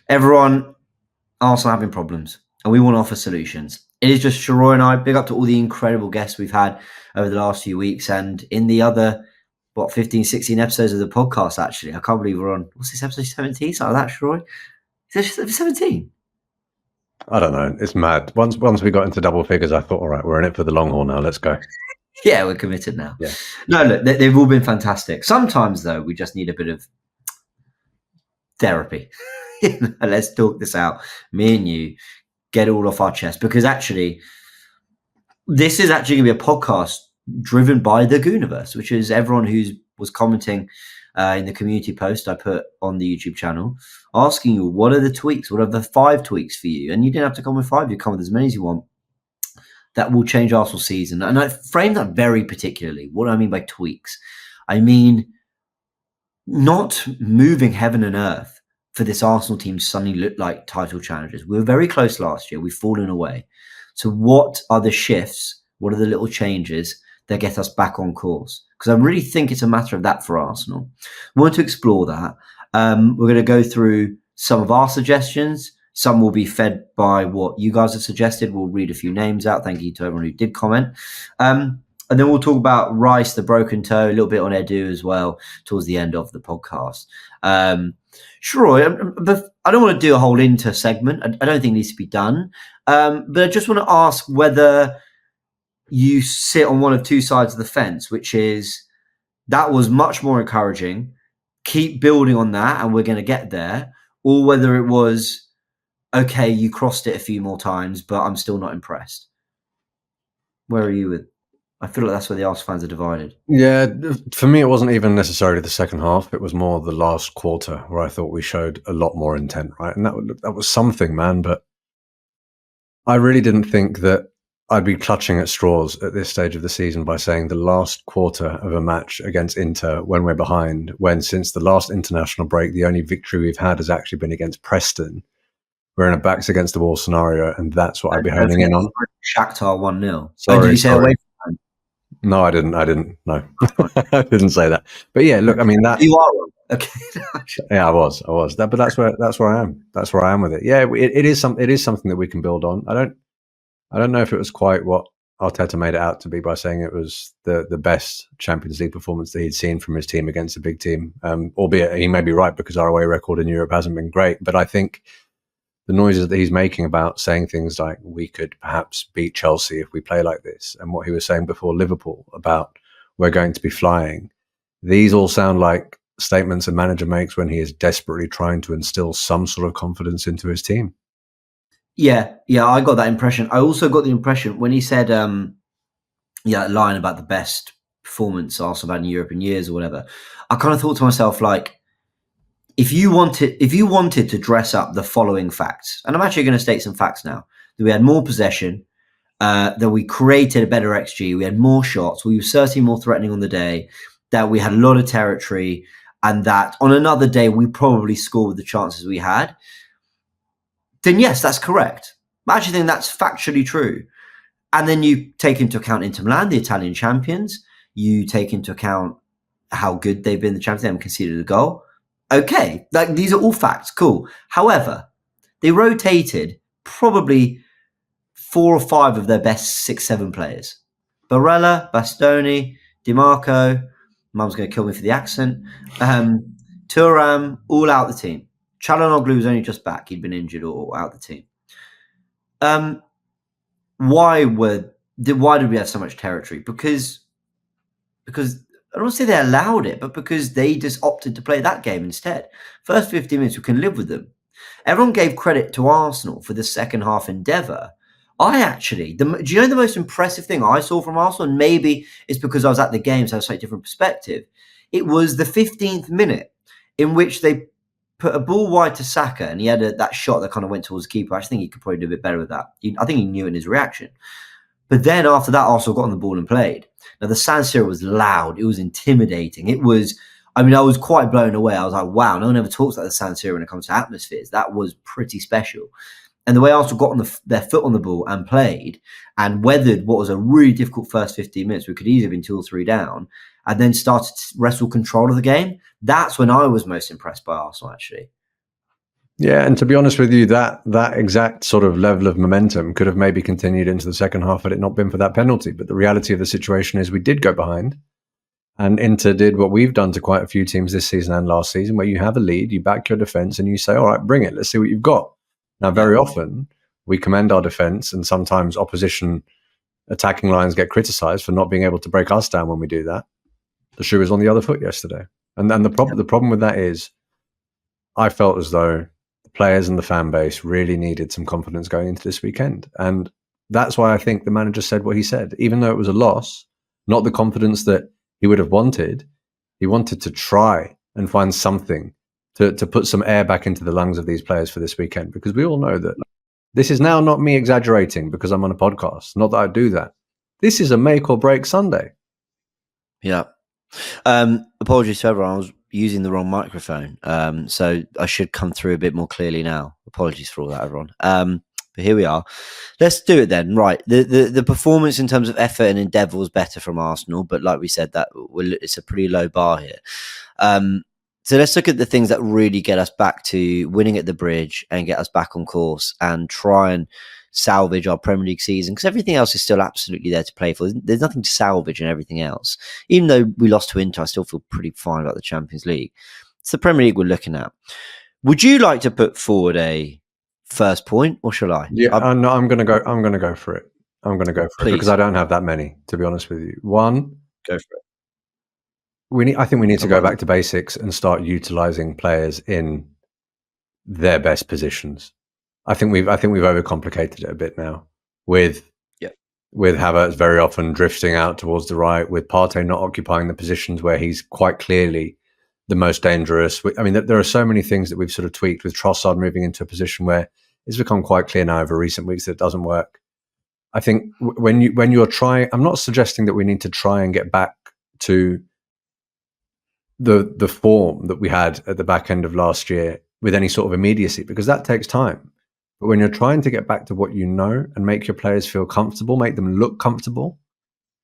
everyone, Arsenal having problems, and we want to offer solutions. It is just Sheroy and I. Big up to all the incredible guests we've had over the last few weeks, and in the other 15, 16 episodes of the podcast. Actually, I can't believe we're on. What's this, episode 17? Something like that, Sheroy. Is it 17? I don't know. It's mad. Once we got into double figures, I thought, all right, we're in it for the long haul now. Let's go. Yeah, we're committed now. Yeah. No, look, they've all been fantastic. Sometimes, though, we just need a bit of therapy. Let's talk this out. Me and you get it all off our chest, because actually, this is actually going to be a podcast driven by the Goonerverse, which is everyone who was commenting in the community post I put on the YouTube channel, asking you, what are the tweaks? What are the 5 tweaks for you? And you didn't have to come with 5. You come with as many as you want. That will change Arsenal's season. And I frame that very particularly. What do I mean by tweaks? I mean, not moving heaven and earth for this Arsenal team to suddenly look like title challengers. We were very close last year. We've fallen away. So what are the shifts? What are the little changes that get us back on course? Because I really think it's a matter of that for Arsenal. We want to explore that. We're going to go through some of our suggestions. Some will be fed by what you guys have suggested. We'll read a few names out. Thank you to everyone who did comment. And then we'll talk about Rice, the broken toe, a little bit on Edu as well towards the end of the podcast. Sheroy, I don't want to do a whole inter segment. I don't think it needs to be done. But I just want to ask whether you sit on one of two sides of the fence, which is that was much more encouraging. Keep building on that and we're going to get there. Or whether it was, okay, you crossed it a few more times, but I'm still not impressed. Where are you with? I feel like that's where the Arsenal fans are divided. Yeah, for me, it wasn't even necessarily the second half. It was more the last quarter where I thought we showed a lot more intent, right? And that was something, man. But I really didn't think that I'd be clutching at straws at this stage of the season by saying the last quarter of a match against Inter when we're behind, when since the last international break, the only victory we've had has actually been against Preston. We're in a backs against the wall scenario, and that's what I'd be honing in on. Shakhtar 1-0. Sorry, did you say away from home? No, I didn't. No, I didn't say that. But yeah, look, I mean that you are wrong. Okay. Yeah, I was. But that's where I am. That's where I am with it. Yeah, it is something that we can build on. I don't know if it was quite what Arteta made it out to be by saying it was the best Champions League performance that he'd seen from his team against a big team. Albeit he may be right because our away record in Europe hasn't been great. But I think the noises that he's making about saying things like we could perhaps beat Chelsea if we play like this, and what he was saying before Liverpool about we're going to be flying, these all sound like statements a manager makes when he is desperately trying to instill some sort of confidence into his team. Yeah, I got that impression. I also got the impression when he said, line about the best performance Arsenal had in Europe in years or whatever, I kind of thought to myself, like, if you wanted to dress up the following facts, and I'm actually going to state some facts now, that we had more possession, that we created a better XG, we had more shots, we were certainly more threatening on the day, that we had a lot of territory, and that on another day we probably scored with the chances we had, then yes, that's correct. I actually think that's factually true. And then you take into account Inter Milan, the Italian champions, you take into account how good they've been in the Champions League, they haven't conceded a goal. Okay, like these are all facts, cool. However, they rotated probably 4 or 5 of their best 6-7 players. Barella, Bastoni, DiMarco, mum's going to kill me for the accent, Thuram, all out the team. Çalhanoğlu was only just back. He'd been injured or out the team. Why did we have so much territory? Because I don't want to say they allowed it, but because they just opted to play that game instead. First 15 minutes, we can live with them. Everyone gave credit to Arsenal for the second half endeavour. Do you know the most impressive thing I saw from Arsenal? And maybe it's because I was at the game, so I have a slightly different perspective. It was the 15th minute in which they put a ball wide to Saka, and he had that shot that kind of went towards the keeper. I think he could probably do a bit better with that. I think he knew in his reaction. But then after that, Arsenal got on the ball and played. Now, the San Siro was loud. It was intimidating. I was quite blown away. I was like, wow, no one ever talks about the San Siro when it comes to atmospheres. That was pretty special. And the way Arsenal got on their foot on the ball and played and weathered what was a really difficult first 15 minutes, we could easily have been 2 or 3 down, and then started to wrestle control of the game. That's when I was most impressed by Arsenal, actually. Yeah, and to be honest with you, that exact sort of level of momentum could have maybe continued into the second half had it not been for that penalty. But the reality of the situation is we did go behind, and Inter did what we've done to quite a few teams this season and last season, where you have a lead, you back your defence, and you say, all right, bring it, let's see what you've got. Now, very often, we commend our defence, and sometimes opposition attacking lines get criticised for not being able to break us down when we do that. The shoe was on the other foot yesterday. And then the problem with that is I felt as though the players and the fan base really needed some confidence going into this weekend. And that's why I think the manager said what he said. Even though it was a loss, not the confidence that he would have wanted, he wanted to try and find something to put some air back into the lungs of these players for this weekend. Because we all know that this is now not me exaggerating because I'm on a podcast. Not that I do that. This is a make or break Sunday. Yeah. Apologies to everyone. I was using the wrong microphone. So I should come through a bit more clearly now. Apologies for all that, everyone. But here we are. Let's do it then. Right. The performance in terms of effort and endeavour was better from Arsenal, but like we said, that it's a pretty low bar here. So let's look at the things that really get us back to winning at the Bridge and get us back on course and try and salvage our Premier League season, because everything else is still absolutely there to play for. There's nothing to salvage in everything else. Even though we lost to Inter, I still feel pretty fine about the Champions League. It's the Premier League we're looking at. Would you like to put forward a first point, or shall I? Yeah, I'm going to go. I'm going to go for it. I'm going to go for it because I don't have that many, to be honest with you. One, go for it. I think we need to go back to basics and start utilising players in their best positions. I think we've overcomplicated it a bit now with Havertz very often drifting out towards the right, with Partey not occupying the positions where he's quite clearly the most dangerous. I mean, there are so many things that we've sort of tweaked, with Trossard moving into a position where it's become quite clear now over recent weeks that it doesn't work. I think when you're trying, I'm not suggesting that we need to try and get back to the form that we had at the back end of last year with any sort of immediacy, because that takes time. But when you're trying to get back to what you know and make your players feel comfortable, make them look comfortable,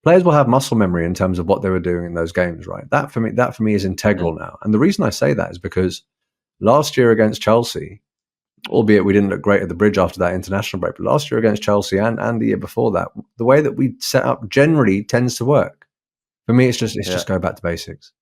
players will have muscle memory in terms of what they were doing in those games, right? That for me is integral now. And the reason I say that is because last year against Chelsea, albeit we didn't look great at the Bridge after that international break, but last year against Chelsea and the year before that, the way that we set up generally tends to work. For me, it's just go back to basics.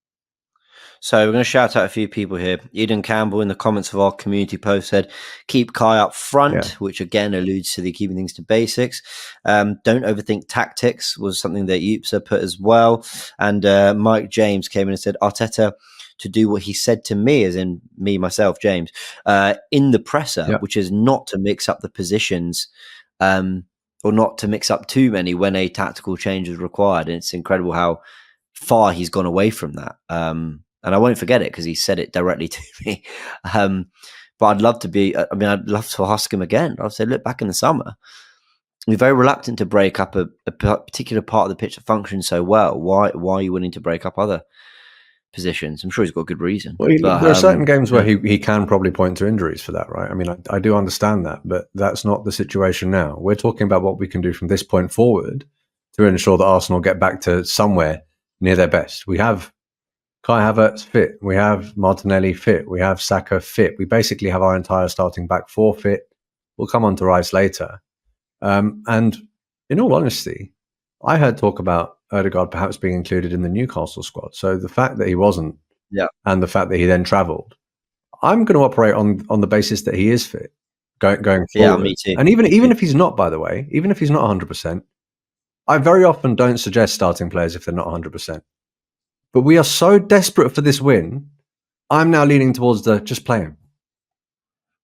So we're going to shout out a few people here. Eden Campbell in the comments of our community post said, keep Kai up front, which again alludes to the keeping things to basics. Don't overthink tactics was something that Yupsa put as well. And Mike James came in and said, Arteta to do what he said to me, as in me, myself, James, in the presser, which is not to mix up the positions or not to mix up too many when a tactical change is required. And it's incredible how far he's gone away from that. And I won't forget it because he said it directly to me. But I'd love to ask him again. I'll say, look, back in the summer, we're very reluctant to break up a particular part of the pitch that functions so well. Why are you willing to break up other positions? I'm sure he's got a good reason. Well, there are certain games where he can probably point to injuries for that, right? I mean, I do understand that, but that's not the situation now. We're talking about what we can do from this point forward to ensure that Arsenal get back to somewhere near their best. We have Kai Havertz fit. We have Martinelli fit. We have Saka fit. We basically have our entire starting back four fit. We'll come on to Rice later. And in all honesty, I heard talk about Odegaard perhaps being included in the Newcastle squad. So the fact that he wasn't, and the fact that he then travelled, I'm going to operate on the basis that he is fit going forward. Yeah, me too. And even if he's not, by the way, even if he's not 100%, I very often don't suggest starting players if they're not 100%. But we are so desperate for this win, I'm now leaning towards just play him.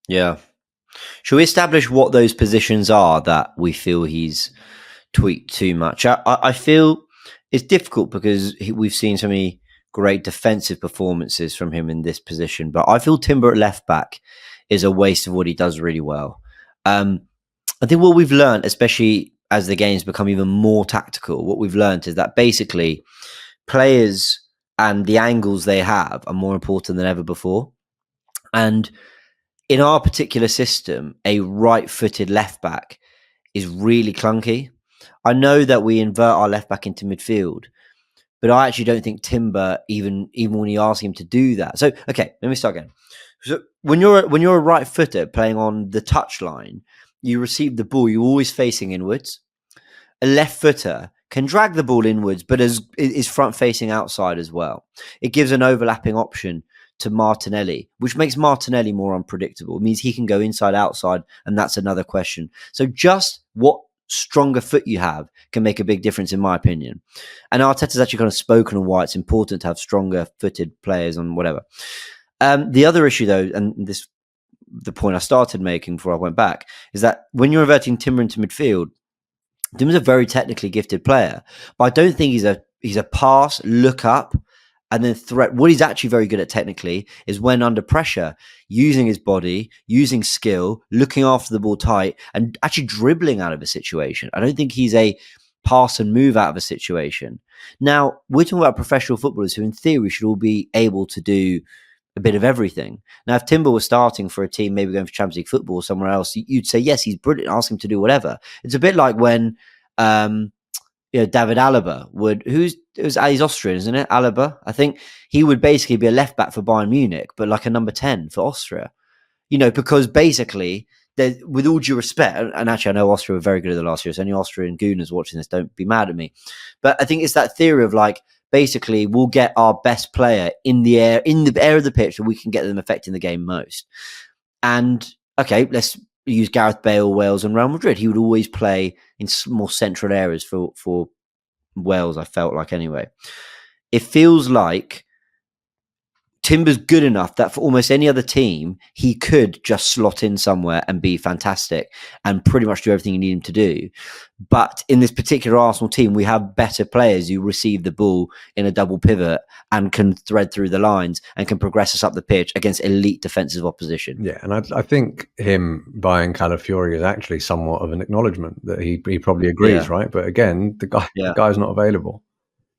Yeah. Should we establish what those positions are that we feel he's tweaked too much? I feel it's difficult because we've seen so many great defensive performances from him in this position, but I feel Timber at left back is a waste of what he does really well. I think what we've learned, especially as the games become even more tactical, what we've learned is that basically players and the angles they have are more important than ever before. And in our particular system, a right-footed left back is really clunky. I know that we invert our left back into midfield, but I actually don't think Timber, even when you ask him to do that. So, okay, let me start again. So when you're a right footer playing on the touchline, you receive the ball, you're always facing inwards. A left footer can drag the ball inwards, but is front facing outside as well. It gives an overlapping option to Martinelli, which makes Martinelli more unpredictable. It means he can go inside, outside, and that's another question. So just what stronger foot you have can make a big difference, in my opinion. And Arteta's actually kind of spoken on why it's important to have stronger footed players and whatever. The other issue, though, and this the point I started making before I went back, is that when you're reverting Timber into midfield, Timber's a very technically gifted player, but I don't think he's a pass, look up, and then threat. What he's actually very good at technically is when under pressure, using his body, using skill, looking after the ball tight, and actually dribbling out of a situation. I don't think he's a pass and move out of a situation. Now, we're talking about professional footballers who, in theory, should all be able to do a bit of everything. Now, if Timber was starting for a team, maybe going for Champions League football or somewhere else, you'd say, yes, he's brilliant. Ask him to do whatever. It's a bit like when, David Alaba he's Austrian, isn't it? Alaba. I think he would basically be a left back for Bayern Munich, but like a number 10 for Austria, because basically, with all due respect, and actually I know Austria were very good at the last year, so any Austrian gooners watching this, don't be mad at me. But I think it's that theory of like, basically, we'll get our best player in the air of the pitch, and we can get them affecting the game most. And okay, let's use Gareth Bale, Wales, and Real Madrid. He would always play in more central areas for Wales, I felt like anyway. It feels like Timber's good enough that for almost any other team, he could just slot in somewhere and be fantastic and pretty much do everything you need him to do. But in this particular Arsenal team, we have better players who receive the ball in a double pivot and can thread through the lines and can progress us up the pitch against elite defensive opposition. Yeah, and I think him buying Calafiori is actually somewhat of an acknowledgement that he probably agrees, right? But again, the guy's not available.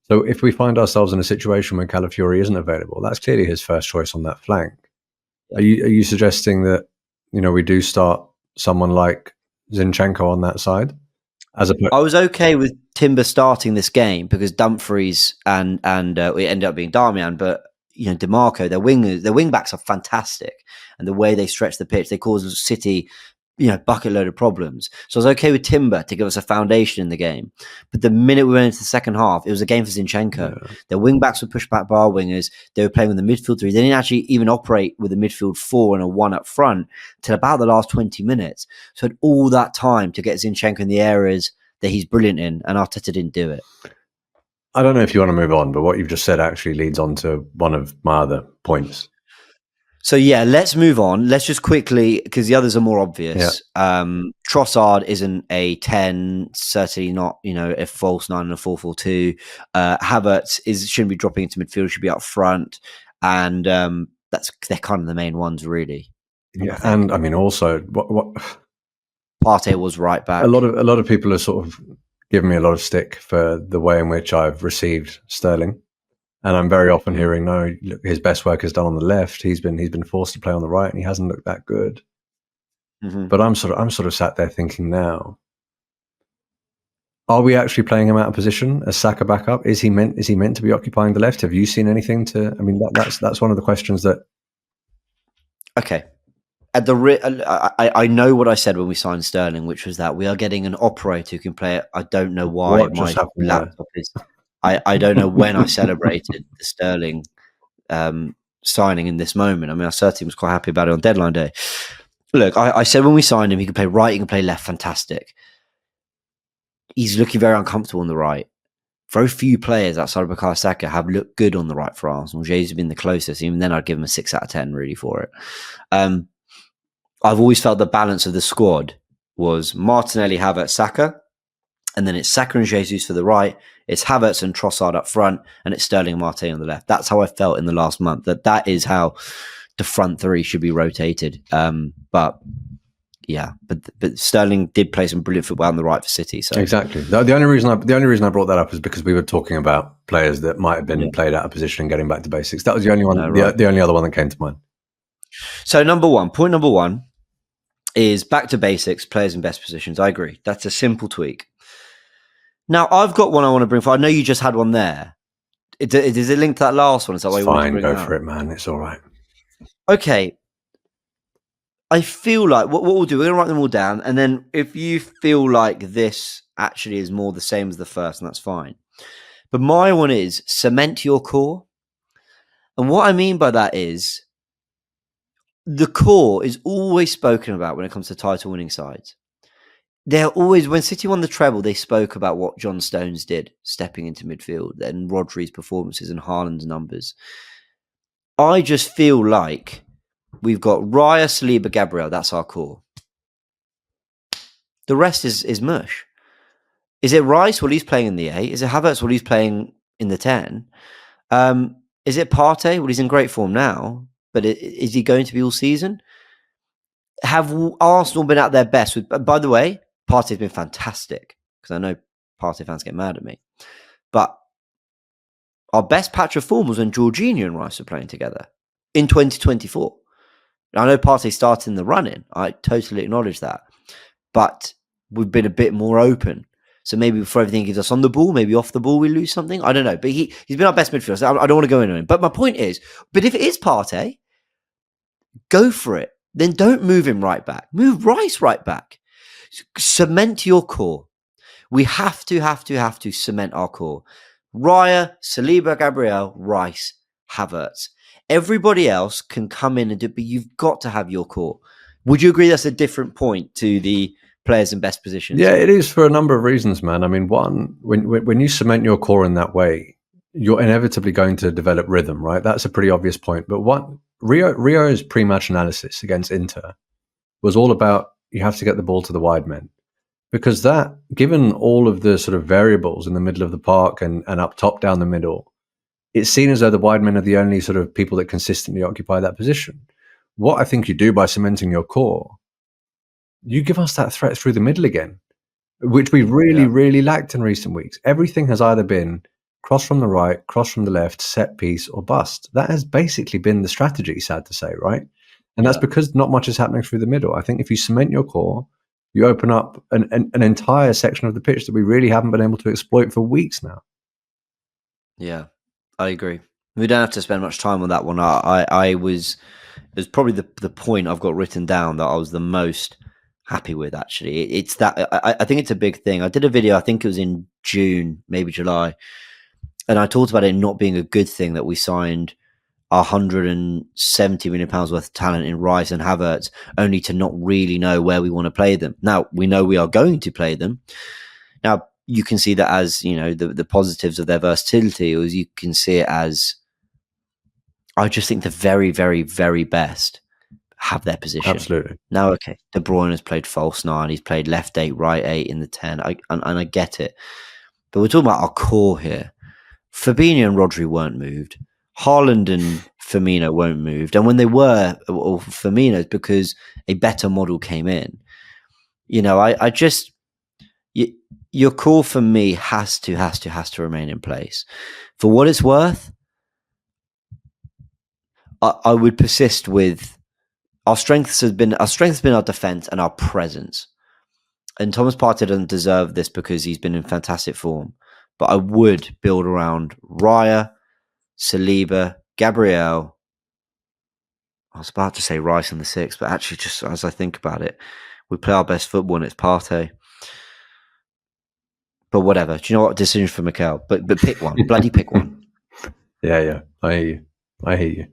So if we find ourselves in a situation where Calafiori isn't available, that's clearly his first choice on that flank. Yeah. Are you suggesting that we do start someone like Zinchenko on that side? I was okay with Timber starting this game because Dumfries and it ended up being Darmian, but DeMarco, their wing backs are fantastic, and the way they stretch the pitch, they cause City bucket load of problems. So I was okay with Timber to give us a foundation in the game. But the minute we went into the second half, it was a game for Zinchenko. Yeah. Their wing backs were pushed back by our wingers. They were playing with the midfield three. They didn't actually even operate with a midfield four and a one up front till about the last 20 minutes. So had all that time to get Zinchenko in the areas that he's brilliant in, and Arteta didn't do it. I don't know if you want to move on, but what you've just said actually leads on to one of my other points. So yeah, let's move on. Let's just quickly, because the others are more obvious. Yeah. Trossard isn't a 10, certainly not, a false 9 and a 4-4-2. Havertz shouldn't be dropping into midfield, should be up front. And they're kind of the main ones, really. Yeah, and I mean also what Partey was right back. A lot of people are sort of giving me a lot of stick for the way in which I've received Sterling. And I'm very often hearing, no, look, his best work is done on the left. He's been forced to play on the right, and he hasn't looked that good. Mm-hmm. But I'm sort of sat there thinking now, are we actually playing him out of position as Saka backup? Is he meant to be occupying the left? Have you seen anything to? I mean, that's one of the questions that. Okay, I know what I said when we signed Sterling, which was that we are getting an operator who can play it. I don't know why my laptop is. I don't know when I celebrated the Sterling signing in this moment. I mean, I certainly was quite happy about it on deadline day. Look, I said when we signed him, he could play right, he can play left, fantastic. He's looking very uncomfortable on the right. Very few players outside of Bukayo Saka have looked good on the right for Arsenal. Jesus has been the closest. Even then, I'd give him a 6 out of 10 really for it. I've always felt the balance of the squad was Martinelli, Havertz, Saka. And then it's Saka and Jesus for the right. It's Havertz and Trossard up front, and it's Sterling and Partey on the left. That's how I felt in the last month. That is how the front three should be rotated. But Sterling did play some brilliant football on the right for City. So exactly. The only reason I brought that up is because we were talking about players that might have been played out of position and getting back to basics. That was the only one. The only other one that came to mind. So point number one is back to basics. Players in best positions. I agree. That's a simple tweak. Now, I've got one I want to bring forward. I know you just had one there. Does it link to that last one? Is that why you want to bring it up? Fine, go for it, man. It's all right. Okay. I feel like what we'll do, we're going to write them all down. And then if you feel like this actually is more the same as the first, and that's fine. But my one is cement your core. And what I mean by that is the core is always spoken about when it comes to title winning sides. They're always, when City won the treble, they spoke about what John Stones did stepping into midfield and Rodri's performances and Haaland's numbers. I just feel like we've got Raya, Saliba, Gabriel. That's our core. The rest is mush. Is it Rice? Well, he's playing in the 8. Is it Havertz? Well, he's playing in the 10. Is it Partey? Well, he's in great form now, but is he going to be all season? Have Arsenal been at their best? By the way, Partey's been fantastic, because I know Partey fans get mad at me. But our best patch of form was when Jorginho and Rice were playing together in 2024. I know Partey started in the run-in. I totally acknowledge that. But we've been a bit more open. So maybe before everything gives us on the ball, maybe off the ball we lose something. I don't know. But he's been our best midfielder. So I don't want to go into him. But my point is, but if it is Partey, go for it. Then don't move him right back. Move Rice right back. Cement your core. We have to cement our core. Raya, Saliba, Gabriel, Rice, Havertz. Everybody else can come in and do it, but you've got to have your core. Would you agree that's a different point to the players in best positions? Yeah, it is for a number of reasons, man. I mean, one, when you cement your core in that way, you're inevitably going to develop rhythm, right? That's a pretty obvious point. But what Rio's pre-match analysis against Inter was all about, you have to get the ball to the wide men. Because that, given all of the sort of variables in the middle of the park and up top down the middle, it's seen as though the wide men are the only sort of people that consistently occupy that position. What I think you do by cementing your core, you give us that threat through the middle again, which we really lacked in recent weeks. Everything has either been cross from the right, cross from the left, set piece, or bust. That has basically been the strategy, sad to say, right? And that's because not much is happening through the middle. I think if you cement your core, you open up an entire section of the pitch that we really haven't been able to exploit for weeks now. Yeah, I agree. We don't have to spend much time on that one. It was probably the point I've got written down that I was the most happy with, actually. It's that I think it's a big thing. I did a video, I think it was in June, maybe July, and I talked about it not being a good thing that we signed £170 million worth of talent in Rice and Havertz, only to not really know where we want to play them. Now, we know we are going to play them. Now, you can see that as, you know, the positives of their versatility, or you can see it as, I just think the very, very, very best have their position. Absolutely. Now, okay, De Bruyne has played false 9. He's played left 8, right 8 in the 10. And I get it. But we're talking about our core here. Fabinho and Rodri weren't moved. Haaland and Firmino weren't moved. And when they were, or Firmino's, because a better model came in. You know, I just... your core for me has to remain in place. For what it's worth, I would persist with our strengths has been our defense and our presence. And Thomas Partey doesn't deserve this because he's been in fantastic form. But I would build around Raya, Saliba, Gabriel. I was about to say Rice in the 6, but actually, just as I think about it, we play our best football and it's Partey. But whatever. Do you know what? Decision for Mikel. But pick one. Bloody pick one. Yeah. I hear you.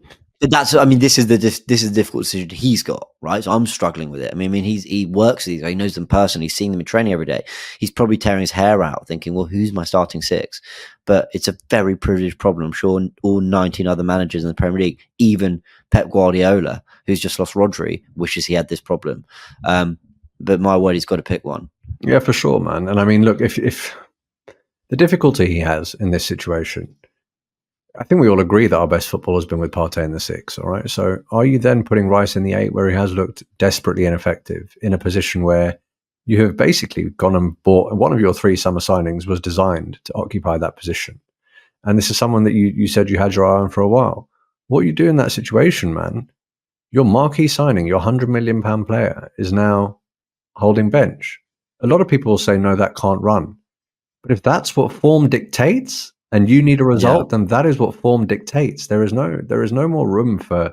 That's. I mean, this is the difficult decision he's got, right? So I'm struggling with it. I mean, he works these. He knows them personally. He's seeing them in training every day. He's probably tearing his hair out, thinking, "Well, who's my starting 6?" But it's a very privileged problem. I'm sure all 19 other managers in the Premier League, even Pep Guardiola, who's just lost Rodri, wishes he had this problem. But my word, he's got to pick one. Yeah, for sure, man. And I mean, look, if the difficulty he has in this situation, I think we all agree that our best football has been with Partey in the 6, all right? So are you then putting Rice in the 8, where he has looked desperately ineffective, in a position where you have basically gone and bought, one of your 3 summer signings was designed to occupy that position. And this is someone that you said you had your eye on for a while. What you do in that situation, man, your marquee signing, your £100 million player, is now holding bench. A lot of people will say, no, that can't run. But if that's what form dictates, and you need a result, then that is what form dictates. There is no more room for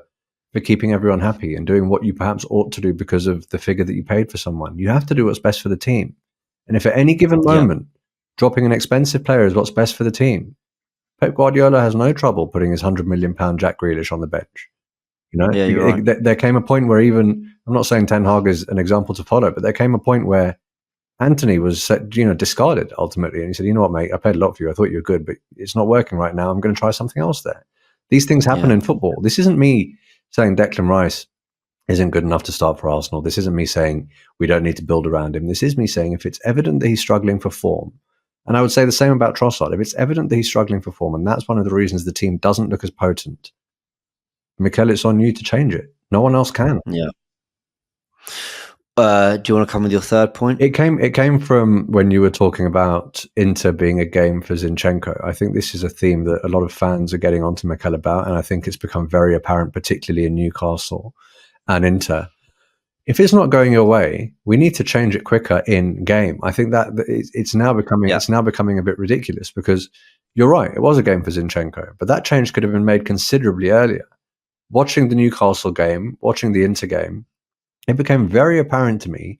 for keeping everyone happy and doing what you perhaps ought to do because of the figure that you paid for someone. You have to do what's best for the team. And if at any given moment, dropping an expensive player is what's best for the team, Pep Guardiola has no trouble putting his £100 million Jack Grealish on the bench. You know, you're right. there came a point where even, I'm not saying Ten Hag is an example to follow, but there came a point where Anthony was, discarded ultimately. And he said, you know what, mate, I paid a lot for you. I thought you were good, but it's not working right now. I'm going to try something else there. These things happen in football. This isn't me saying Declan Rice isn't good enough to start for Arsenal. This isn't me saying we don't need to build around him. This is me saying if it's evident that he's struggling for form, and I would say the same about Trossard, if it's evident that he's struggling for form, and that's one of the reasons the team doesn't look as potent, Mikel, it's on you to change it. No one else can. Yeah. Do you want to come with your third point? It came from when you were talking about Inter being a game for Zinchenko. I think this is a theme that a lot of fans are getting onto Mikel about, and I think it's become very apparent, particularly in Newcastle and Inter. If it's not going your way, we need to change it quicker in game. I think that it's now becoming a bit ridiculous because you're right. It was a game for Zinchenko, but that change could have been made considerably earlier. Watching the Newcastle game, watching the Inter game, it became very apparent to me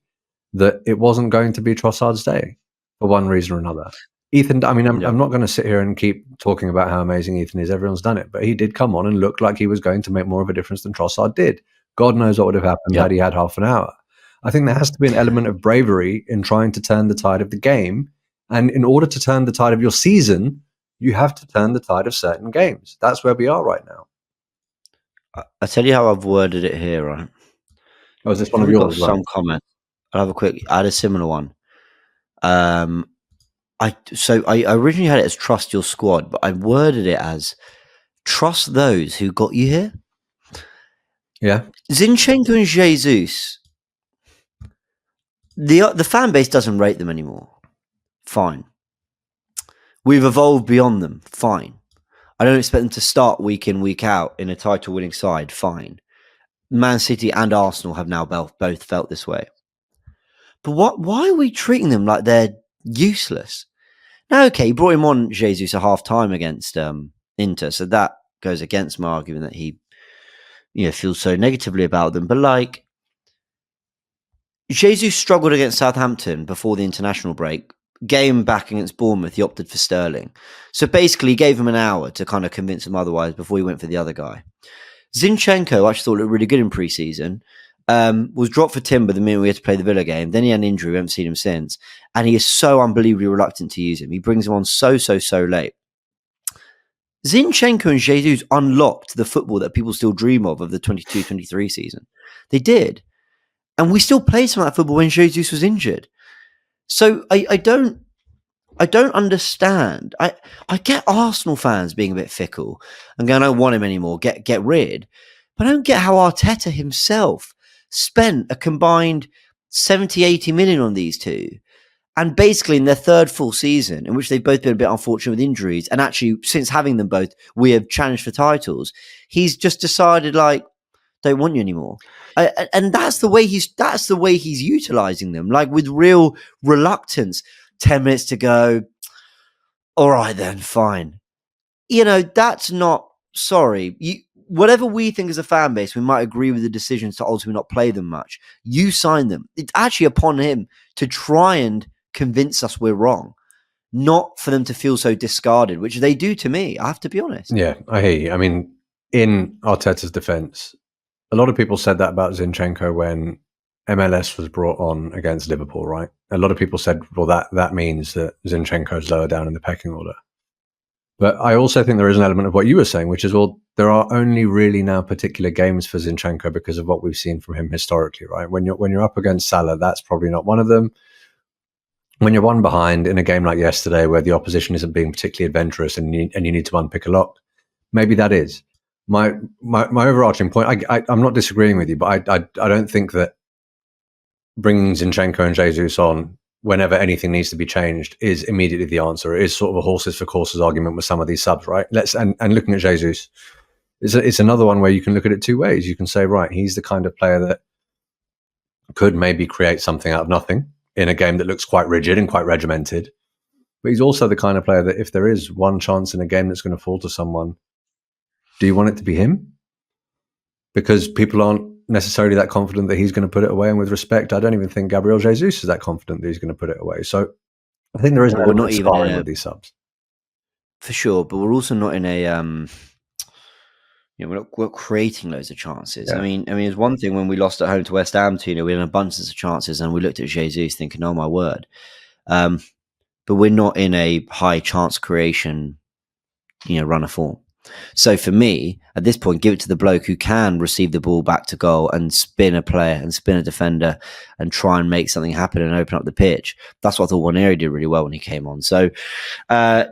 that it wasn't going to be Trossard's day for one reason or another. Ethan, I mean, I'm not going to sit here and keep talking about how amazing Ethan is. Everyone's done it, but he did come on and look like he was going to make more of a difference than Trossard did. God knows what would have happened had he had half an hour. I think there has to be an element of bravery in trying to turn the tide of the game. And in order to turn the tide of your season, you have to turn the tide of certain games. That's where we are right now. I'll tell you how I've worded it here, right? Oh, is this one of yours? Some comment. I had a similar one. I originally had it as trust your squad, but I worded it as trust those who got you here. Yeah. Zinchenko and Jesus, the fan base doesn't rate them anymore. Fine. We've evolved beyond them. Fine. I don't expect them to start week in, week out in a title-winning side. Fine. Man City and Arsenal have now both felt this way. But why are we treating them like they're useless? Now, okay, he brought him on, Jesus, at half-time against Inter, so that goes against my argument that he feels so negatively about them. But, like, Jesus struggled against Southampton before the international break. Game back against Bournemouth, he opted for Sterling. So basically, he gave him an hour to kind of convince him otherwise before he went for the other guy. Zinchenko, I actually thought looked really good in pre-season, was dropped for Timber the minute we had to play the Villa game. Then he had an injury. We haven't seen him since. And he is so unbelievably reluctant to use him. He brings him on so late. Zinchenko and Jesus unlocked the football that people still dream of the 22-23 season. They did. And we still played some of that football when Jesus was injured. So I don't understand. I get Arsenal fans being a bit fickle and going, I don't want him anymore, get rid. But I don't get how Arteta himself spent a combined 70, 80 million on these two. And basically in their third full season, in which they've both been a bit unfortunate with injuries, and actually since having them both, we have challenged for titles, he's just decided, like, don't want you anymore. And that's the way he's utilizing them, like with real reluctance. 10 minutes to go. All right, then, fine. That's not, sorry. Whatever we think as a fan base, we might agree with the decisions to ultimately not play them much. You sign them. It's actually upon him to try and convince us we're wrong, not for them to feel so discarded, which they do to me, I have to be honest. Yeah, I hear you. I mean, in Arteta's defense, a lot of people said that about Zinchenko when MLS was brought on against Liverpool, right? A lot of people said, well, that means that Zinchenko's lower down in the pecking order. But I also think there is an element of what you were saying, which is, well, there are only really now particular games for Zinchenko because of what we've seen from him historically, right? When you're up against Salah, that's probably not one of them. When you're one behind in a game like yesterday where the opposition isn't being particularly adventurous and you need to unpick a lock, maybe that is. My overarching point, I'm not disagreeing with you, but I don't think that bringing Zinchenko and Jesus on whenever anything needs to be changed is immediately the answer. It is sort of a horses for courses argument with some of these subs, right? And looking at Jesus, it's another one where you can look at it two ways. You can say, right, he's the kind of player that could maybe create something out of nothing in a game that looks quite rigid and quite regimented. But he's also the kind of player that if there is one chance in a game that's going to fall to someone, do you want it to be him? because people aren't necessarily that confident that he's going to put it away. And with respect, I don't even think Gabriel Jesus is that confident that he's going to put it away. So I think there is an We're element not of even in sparring a, with these subs. for sure, but we're also not in a we're creating loads of chances. Yeah. I mean, it's one thing when we lost at home to West Ham, we had an abundance of chances, and we looked at Jesus thinking, "Oh my word!" But we're not in a high chance creation, run of form. So for me, at this point, give it to the bloke who can receive the ball back to goal and spin a player and spin a defender and try and make something happen and open up the pitch. That's what I thought Waneri did really well when he came on. So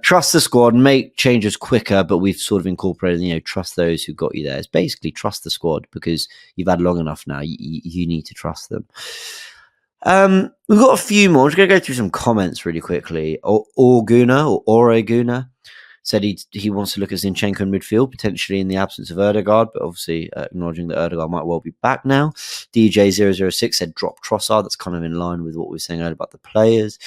trust the squad, make changes quicker, but we've sort of incorporated, trust those who got you there. It's basically trust the squad because you've had long enough now. You need to trust them. We've got a few more. I'm just going to go through some comments really quickly. Ore Gooner said he wants to look at Zinchenko in midfield, potentially in the absence of Erdegaard, but obviously acknowledging that Erdegaard might well be back now. DJ006 said drop Trossard. That's kind of in line with what we were saying earlier about the players.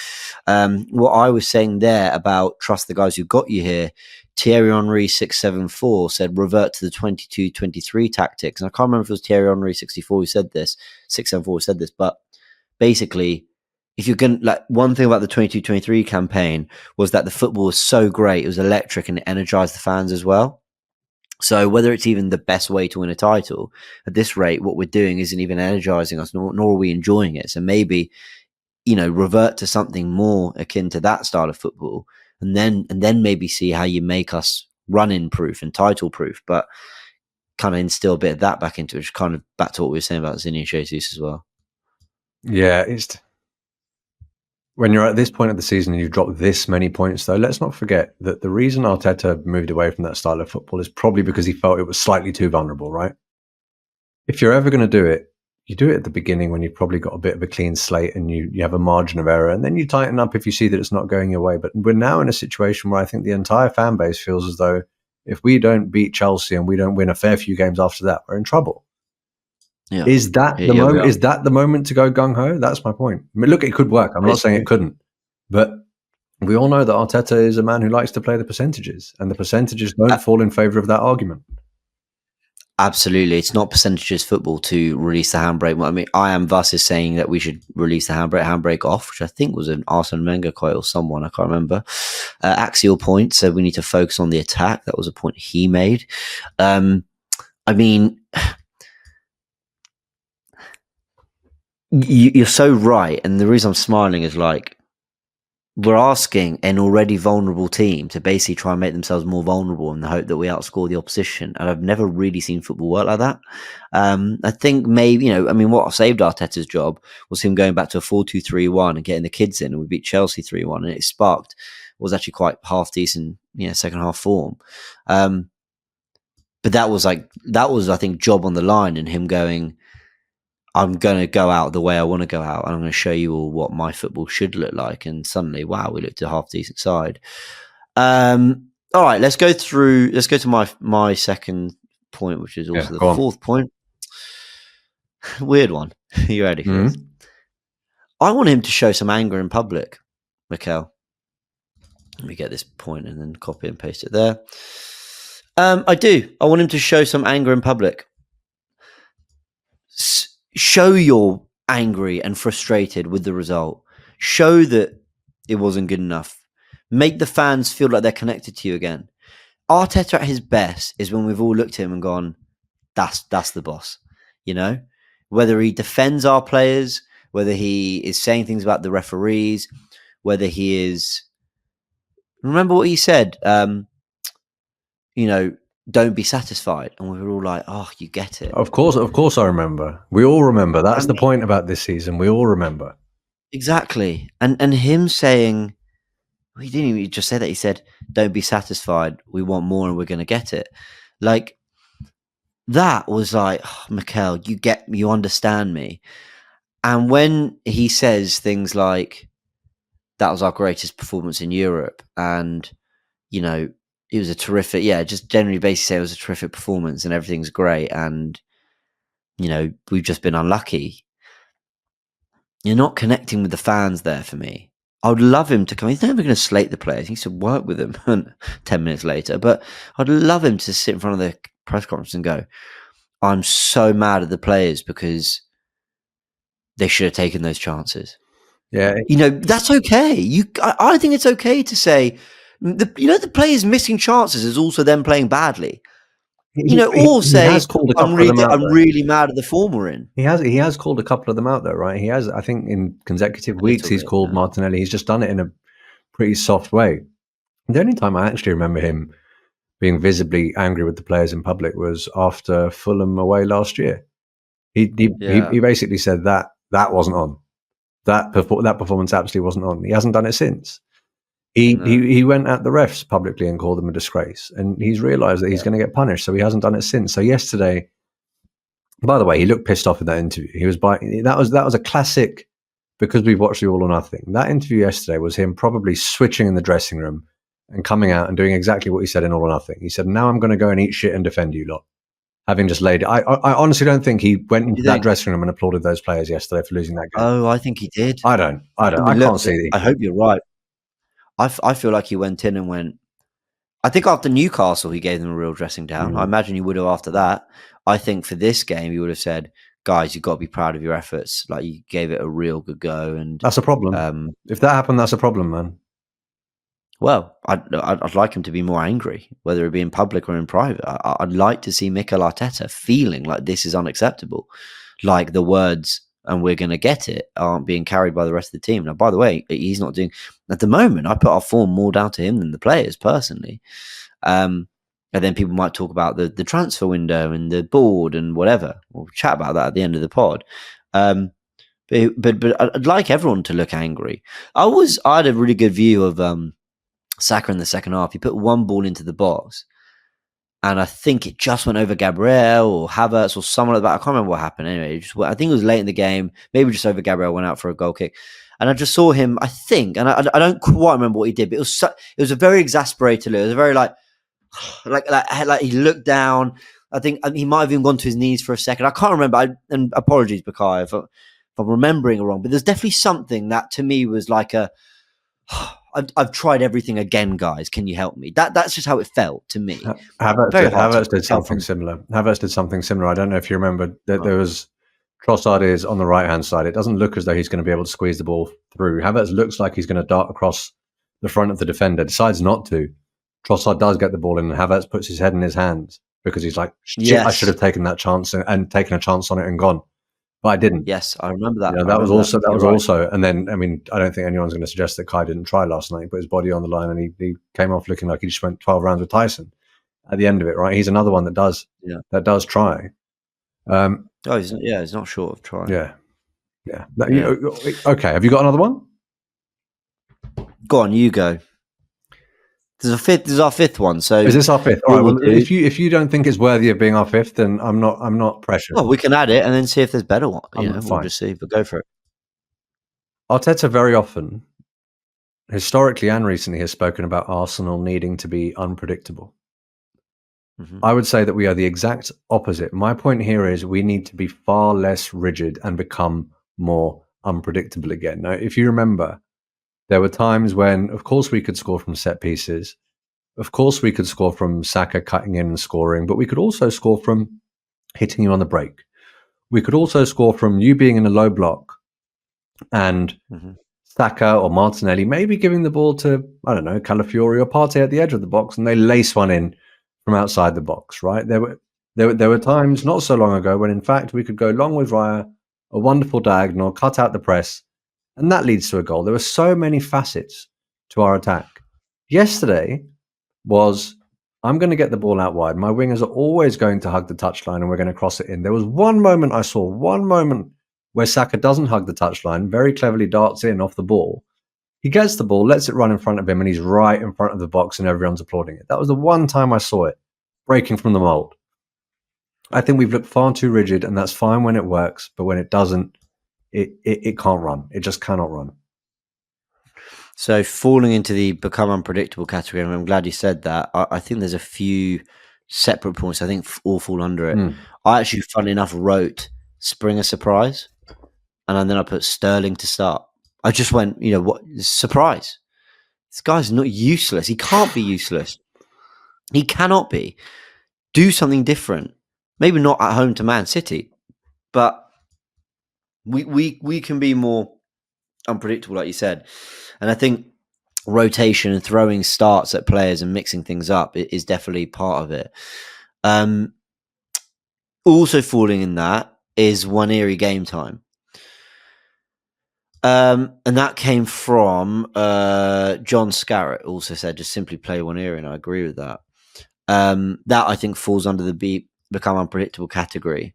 What I was saying there about trust the guys who got you here, Thierry Henry 674 said revert to the 22-23 tactics. And I can't remember if it was Thierry Henry 64 who said this, 674 who said this, but basically, if you're going to, one thing about the 22-23 campaign was that the football was so great, it was electric and it energized the fans as well. So whether it's even the best way to win a title, at this rate, what we're doing isn't even energizing us, nor are we enjoying it. So maybe, revert to something more akin to that style of football, and then maybe see how you make us run-in proof and title proof, but kind of instill a bit of that back into it, which kind of back to what we were saying about Zinho Jesus as well. Yeah, when you're at this point of the season and you've dropped this many points, though, let's not forget that the reason Arteta moved away from that style of football is probably because he felt it was slightly too vulnerable, right? If you're ever going to do it, you do it at the beginning when you've probably got a bit of a clean slate and you have a margin of error, and then you tighten up if you see that it's not going your way. But we're now in a situation where I think the entire fan base feels as though if we don't beat Chelsea and we don't win a fair few games after that, we're in trouble. Yeah. Is that the moment? Is that the moment to go gung ho? That's my point. I mean, look, it could work. I'm not saying it couldn't, but we all know that Arteta is a man who likes to play the percentages, and the percentages don't fall in favour of that argument. Absolutely, it's not percentages football to release the handbrake. I mean, I am versus saying that we should release the handbrake off, which I think was an Arsene Wenger quote or someone, I can't remember. Axial Point said we need to focus on the attack. That was a point he made. I mean. You're so right, and the reason I'm smiling is we're asking an already vulnerable team to basically try and make themselves more vulnerable in the hope that we outscore the opposition, and I've never really seen football work like that. I think maybe what saved Arteta's job was him going back to a 4-2-3-1 and getting the kids in, and we beat Chelsea 3-1, and it sparked was actually quite half decent, second half form. But that was I think job on the line, and him going, I'm going to go out the way I want to go out, and I'm going to show you all what my football should look like. And suddenly, wow, we looked a half decent side. All right, let's go to my second point, which is also the fourth point. Weird one. You ready for this? I want him to show some anger in public, Mikel. Let me get this point and then copy and paste it there. I do. I want him to show some anger in public. Show you're angry and frustrated with the result. Show that it wasn't good enough. Make the fans feel like they're connected to you again. Arteta at his best is when we've all looked at him and gone, that's the boss. Whether he defends our players, whether he is saying things about the referees, whether he is... Remember what he said? Don't be satisfied. And we were all like, oh, you get it. Of course I remember. We all remember. That's the point about this season. We all remember. Exactly. And him saying, he didn't even just say that. He said, don't be satisfied. We want more and we're going to get it. That was oh, Mikel, you understand me. And when he says things like, that was our greatest performance in Europe, and, it was a terrific, just generally basically say it was a terrific performance and everything's great, and, we've just been unlucky. You're not connecting with the fans there for me. I would love him to come. He's never going to slate the players. He needs to work with them 10 minutes later. But I'd love him to sit in front of the press conference and go, I'm so mad at the players because they should have taken those chances. Yeah, that's okay. I think it's okay to say the players missing chances is also them playing badly. Or he say has called a I'm couple of them out. really mad at the form we're in. He has called a couple of them out though, right? He has, I think, in consecutive weeks he's called Martinelli. He's just done it in a pretty soft way. The only time I actually remember him being visibly angry with the players in public was after Fulham away last year. He basically said that wasn't on. That performance absolutely wasn't on. He hasn't done it since. He went at the refs publicly and called them a disgrace, and he's realised that he's going to get punished, so he hasn't done it since. So yesterday, by the way, he looked pissed off in that interview. He was that was a classic, because we've watched the All or Nothing. That interview yesterday was him probably switching in the dressing room and coming out and doing exactly what he said in All or Nothing. He said, "Now I'm going to go and eat shit and defend you lot." Having just laid it. I honestly don't think he went into that dressing room and applauded those players yesterday for losing that game. Oh, I think he did. I don't. I can't see it. I hope you're right. I feel like he went in and went. I think after Newcastle, he gave them a real dressing down. I imagine he would have after that. I think for this game, he would have said, "Guys, you've got to be proud of your efforts. Like, you gave it a real good go." And that's a problem. If that happened, that's a problem, man. Well, I'd like him to be more angry, whether it be in public or in private. I'd like to see Mikel Arteta feeling like this is unacceptable, like the words "and we're going to get it" aren't being carried by the rest of the team. Now, by the way, he's not doing at the moment. I put our form more down to him than the players personally. And then people might talk about the transfer window and the board and whatever. We'll chat about that at the end of the pod. But I'd like everyone to look angry. I had a really good view of Saka in the second half. He put one ball into the box, and I think it just went over Gabriel or Havertz or someone like that. I can't remember what happened. Anyway, I think it was late in the game, maybe just over Gabriel, went out for a goal kick. And I just saw him, I think, and I don't quite remember what he did, but it was a very exasperated look. It was a very like he looked down. I think he might have even gone to his knees for a second. I can't remember. And apologies, Bakai, if I'm remembering it wrong. But there's definitely something that to me was like I've tried everything again, guys. Can you help me? That's just how it felt to me. Havertz did something similar. Havertz did something similar. I don't know if you remember that there was Trossard is on the right-hand side. It doesn't look as though he's going to be able to squeeze the ball through. Havertz looks like he's going to dart across the front of the defender. Decides not to. Trossard does get the ball in, and Havertz puts his head in his hands because he's like, "Shit, yes. I should have taken that chance and taken a chance on it and gone." But I didn't. Yes, I remember that. That was also, and then, I mean, I don't think anyone's going to suggest that Kai didn't try last night. He put his body on the line, and he came off looking like he just went 12 rounds with Tyson at the end of it, right? He's another one that does try. He's not short of trying. Yeah. Okay, have you got another one? Go on, you go. This is our fifth one. So is this our fifth? All right. Well, if you don't think it's worthy of being our fifth, then I'm not pressured. Well, we can add it and then see if there's better one. We'll just see. But go for it. Arteta very often, historically and recently, has spoken about Arsenal needing to be unpredictable. Mm-hmm. I would say that we are the exact opposite. My point here is we need to be far less rigid and become more unpredictable again. Now, if you remember, there were times when, of course, we could score from set pieces. Of course, we could score from Saka cutting in and scoring, but we could also score from hitting you on the break. We could also score from you being in a low block and Saka or Martinelli maybe giving the ball to, I don't know, Calafiori or Partey at the edge of the box, and they lace one in from outside the box, right? There were times not so long ago when, in fact, we could go long with Raya, a wonderful diagonal, cut out the press, and that leads to a goal. There were so many facets to our attack. Yesterday was, I'm going to get the ball out wide. My wingers are always going to hug the touchline and we're going to cross it in. There was one moment where Saka doesn't hug the touchline, very cleverly darts in off the ball. He gets the ball, lets it run in front of him, and he's right in front of the box and everyone's applauding it. That was the one time I saw it, breaking from the mold. I think we've looked far too rigid, and that's fine when it works, but when it doesn't, it can't run. It just cannot run. So falling into the become unpredictable category, and I'm glad you said that. I think there's a few separate points I think all fall under it. I actually, funnily enough, wrote spring a surprise, and then I put Sterling to start. I just went, what surprise? This guy's not useless. He can't be useless. He cannot be. Do something different. Maybe not at home to Man City, but we can be more unpredictable, like you said. And I think rotation and throwing starts at players and mixing things up is definitely part of it. Also falling in that is Waneri game time. And that came from John Scarrett, also said just simply play Waneri, and I agree with that. That I think falls under the become unpredictable category.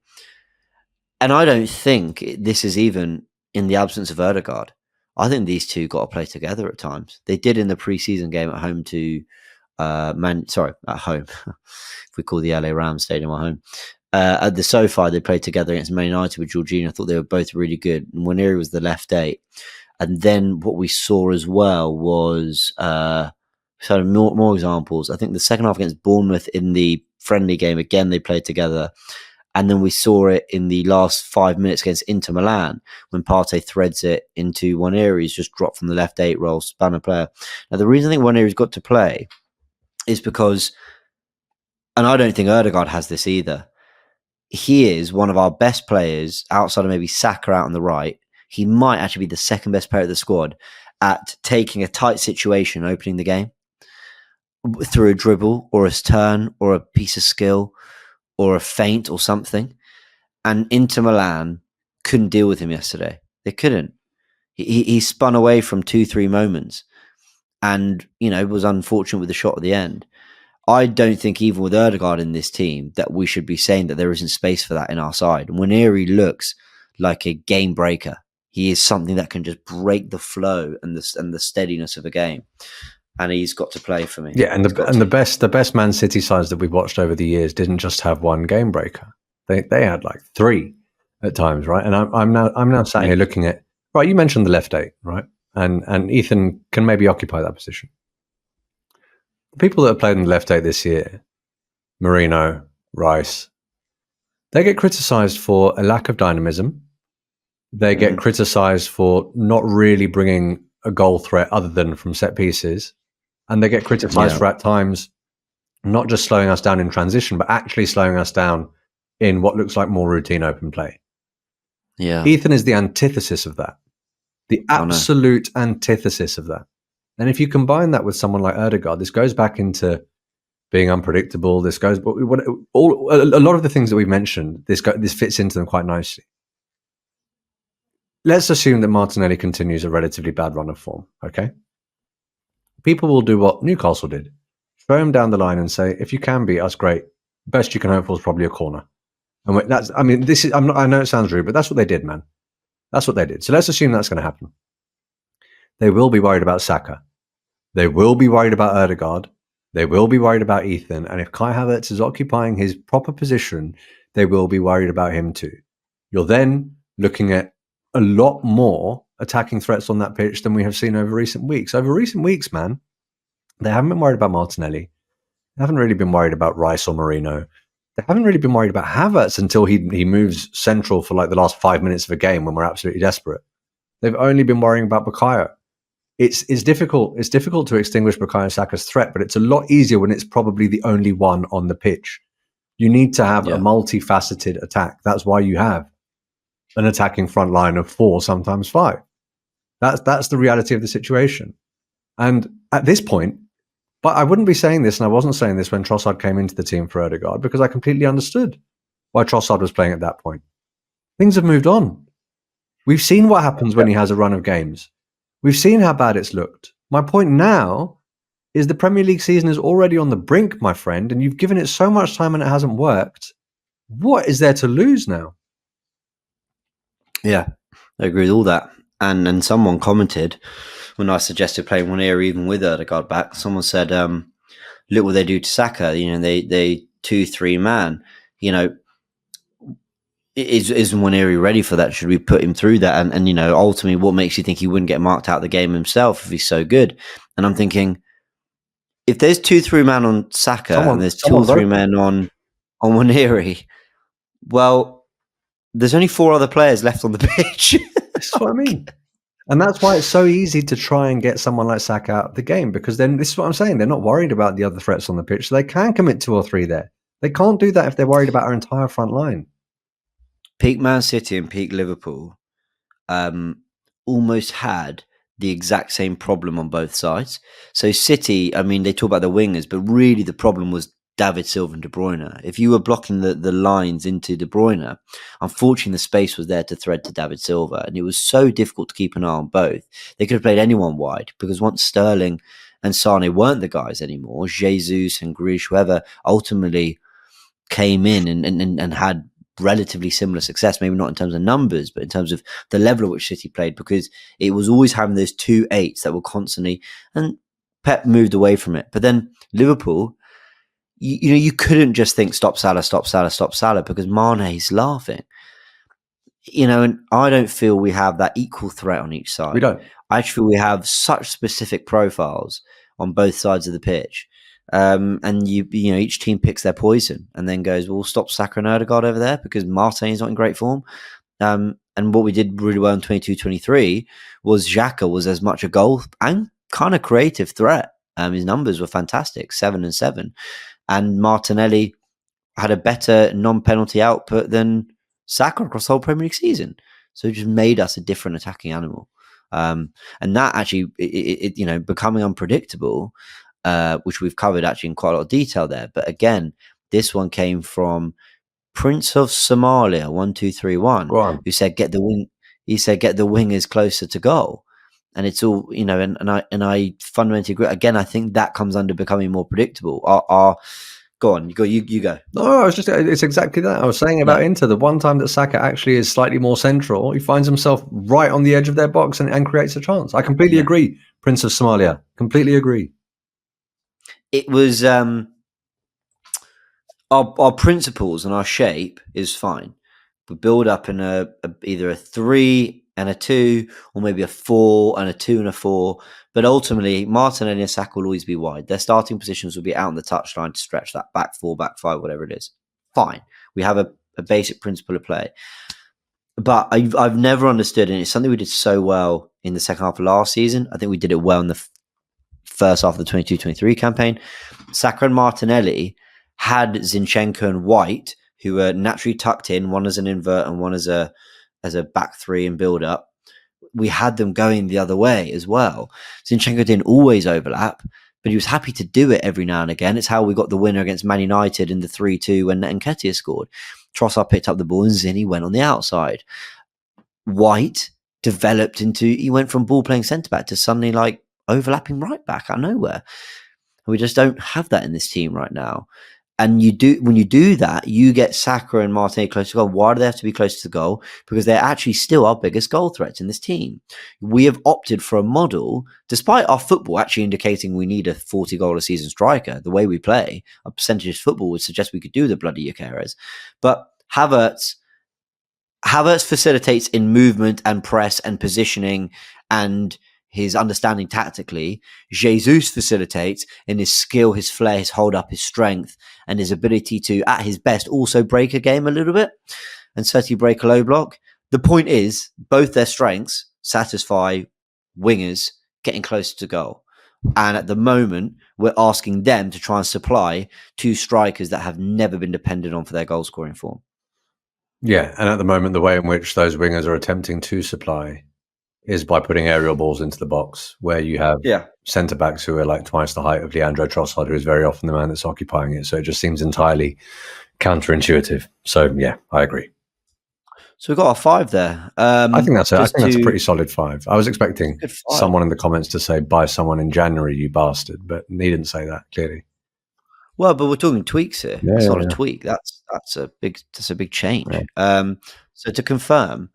And I don't think this is even in the absence of Ødegaard. I think these two got to play together at times. They did in the preseason game at home to at home. If we call the LA Rams Stadium at home. At the SoFi, they played together against Man United with Jorginho. I thought they were both really good. And Waneri was the left 8. And then what we saw as well was more examples. I think the second half against Bournemouth in the friendly game, again, they played together. And then we saw it in the last 5 minutes against Inter Milan when Partey threads it into Waneri. He's just dropped from the left 8 role, spanner player. Now, the reason I think Waneri's got to play is because, and I don't think Ødegaard has this either, he is one of our best players outside of maybe Saka out on the right. He might actually be the second best player of the squad at taking a tight situation, opening the game through a dribble or a turn or a piece of skill or a feint or something. And Inter Milan couldn't deal with him yesterday. They couldn't. He spun away from 2-3 moments and, was unfortunate with the shot at the end. I don't think even with Ødegaard in this team that we should be saying that there isn't space for that in our side. Waneri looks like a game breaker. He is something that can just break the flow and the steadiness of a game. And he's got to play for me. Yeah, and the best Man City sides that we've watched over the years didn't just have one game breaker. They had like 3 at times, right? And I'm now sat here looking at, right, you mentioned the left 8, right? And Ethan can maybe occupy that position. The people that have played in the left 8 this year, Marino, Rice, they get criticised for a lack of dynamism. They get criticised for not really bringing a goal threat other than from set pieces. And they get criticised for at times not just slowing us down in transition, but actually slowing us down in what looks like more routine open play. Yeah. Ethan is the antithesis of that. The absolute antithesis of that. And if you combine that with someone like Ødegaard, this goes back into being unpredictable. This goes, a lot of the things that we've mentioned, this fits into them quite nicely. Let's assume that Martinelli continues a relatively bad run of form, okay? People will do what Newcastle did. Throw him down the line and say, if you can beat us, great. Best you can hope for is probably a corner. And I know it sounds rude, but that's what they did, man. That's what they did. So let's assume that's going to happen. They will be worried about Saka. They will be worried about Ødegaard. They will be worried about Ethan. And if Kai Havertz is occupying his proper position, they will be worried about him too. You're then looking at a lot more attacking threats on that pitch than we have seen over recent weeks. Over recent weeks, man, they haven't been worried about Martinelli. They haven't really been worried about Rice or Marino. They haven't really been worried about Havertz until he moves central for like the last 5 minutes of a game when we're absolutely desperate. They've only been worrying about Bukayo. It's difficult. It's difficult to extinguish Bukayo Saka's threat, but it's a lot easier when it's probably the only one on the pitch. You need to have a multifaceted attack. That's why you have an attacking front line of 4, sometimes 5. That's the reality of the situation. And at this point, but I wouldn't be saying this, and I wasn't saying this when Trossard came into the team for Ødegaard, because I completely understood why Trossard was playing at that point. Things have moved on. We've seen what happens when he has a run of games. We've seen how bad it's looked. My point now is the Premier League season is already on the brink, my friend, and you've given it so much time and it hasn't worked. What is there to lose now? Yeah, I agree with all that. And someone commented when I suggested playing Waneri even with Ødegaard back, someone said, look what they do to Saka. They 2-3 man. Is Waneri ready for that? Should we put him through that? And ultimately, what makes you think he wouldn't get marked out of the game himself if he's so good? And I'm thinking, if there's 2-3 man on Saka and there's 2 or 3 men on Waneri, well, there's only 4 other players left on the pitch. That's what I mean. And that's why it's so easy to try and get someone like Saka out of the game, because then this is what I'm saying. They're not worried about the other threats on the pitch. So they can commit 2 or 3 there. They can't do that if they're worried about our entire front line. Peak Man City and peak Liverpool almost had the exact same problem on both sides. So City, I mean, they talk about the wingers, but really the problem was David Silva and De Bruyne. If you were blocking the lines into De Bruyne, unfortunately the space was there to thread to David Silva, and it was so difficult to keep an eye on both. They could have played anyone wide, because once Sterling and Sane weren't the guys anymore, Jesus and Grealish, whoever ultimately came in and had relatively similar success, maybe not in terms of numbers, but in terms of the level at which City played, because it was always having those 2 8s that were constantly, and Pep moved away from it. But then Liverpool, you couldn't just think stop Salah, stop Salah, stop Salah, because Mane's laughing. And I don't feel we have that equal threat on each side. We don't. I actually feel we have such specific profiles on both sides of the pitch. And each team picks their poison and then goes, well, stop Saka and Odegaard over there because Martin's not in great form. And what we did really well in 22-23 was Xhaka was as much a goal and kind of creative threat. His numbers were fantastic, 7 and 7. And Martinelli had a better non-penalty output than Saka across the whole Premier League season. So it just made us a different attacking animal. And that actually, becoming unpredictable, which we've covered actually in quite a lot of detail there. But again, this one came from Prince of Somalia 1231, who said get the wing. He said get the wingers closer to goal, and it's all and I fundamentally agree. Again, I think that comes under becoming more predictable. Go on, you go. No, it's exactly that. I was saying about Inter, the one time that Saka actually is slightly more central, he finds himself right on the edge of their box and creates a chance. I completely agree, Prince of Somalia. Completely agree. It was our principles and our shape is fine. We build up in either a 3 and a 2, or maybe a 4 and a 2 and a 4. But ultimately, Martinelli and Saka will always be wide. Their starting positions will be out on the touchline to stretch that back 4, back 5, whatever it is. Fine. We have a basic principle of play. But I've never understood, and it's something we did so well in the second half of last season. I think we did it well in the first half of the 22-23 campaign. Saka and Martinelli had Zinchenko and White, who were naturally tucked in, one as an invert and one as a back 3 and build up. We had them going the other way as well. Zinchenko didn't always overlap, but he was happy to do it every now and again. It's how we got the winner against Man United in the 3-2 when Nketiah scored. Trossard picked up the ball and Zinni went on the outside. White developed he went from ball playing centre back to suddenly like overlapping right back out of nowhere. We just don't have that in this team right now. And when you do that, you get Saka and Martinelli close to goal. Why do they have to be close to goal? Because they're actually still our biggest goal threats in this team. We have opted for a model, despite our football actually indicating we need a 40 goal a season striker. The way we play, a percentage football would suggest we could do the bloody Eucharist. But Havertz facilitates in movement and press and positioning and his understanding tactically. Jesus facilitates in his skill, his flair, his hold up, his strength, and his ability to, at his best, also break a game a little bit and certainly break a low block. The point is, both their strengths satisfy wingers getting closer to goal. And at the moment, we're asking them to try and supply 2 strikers that have never been depended on for their goal scoring form. Yeah, and at the moment, the way in which those wingers are attempting to supply is by putting aerial balls into the box, where you have centre-backs who are like twice the height of Leandro Trossard, who is very often the man that's occupying it. So it just seems entirely counterintuitive. So, yeah, I agree. So we've got our 5 there. I think that's a pretty solid 5. I was expecting someone in the comments to say, buy someone in January, you bastard. But he didn't say that, clearly. Well, but we're talking tweaks here. It's not a tweak. That's a big change. Yeah. So to confirm,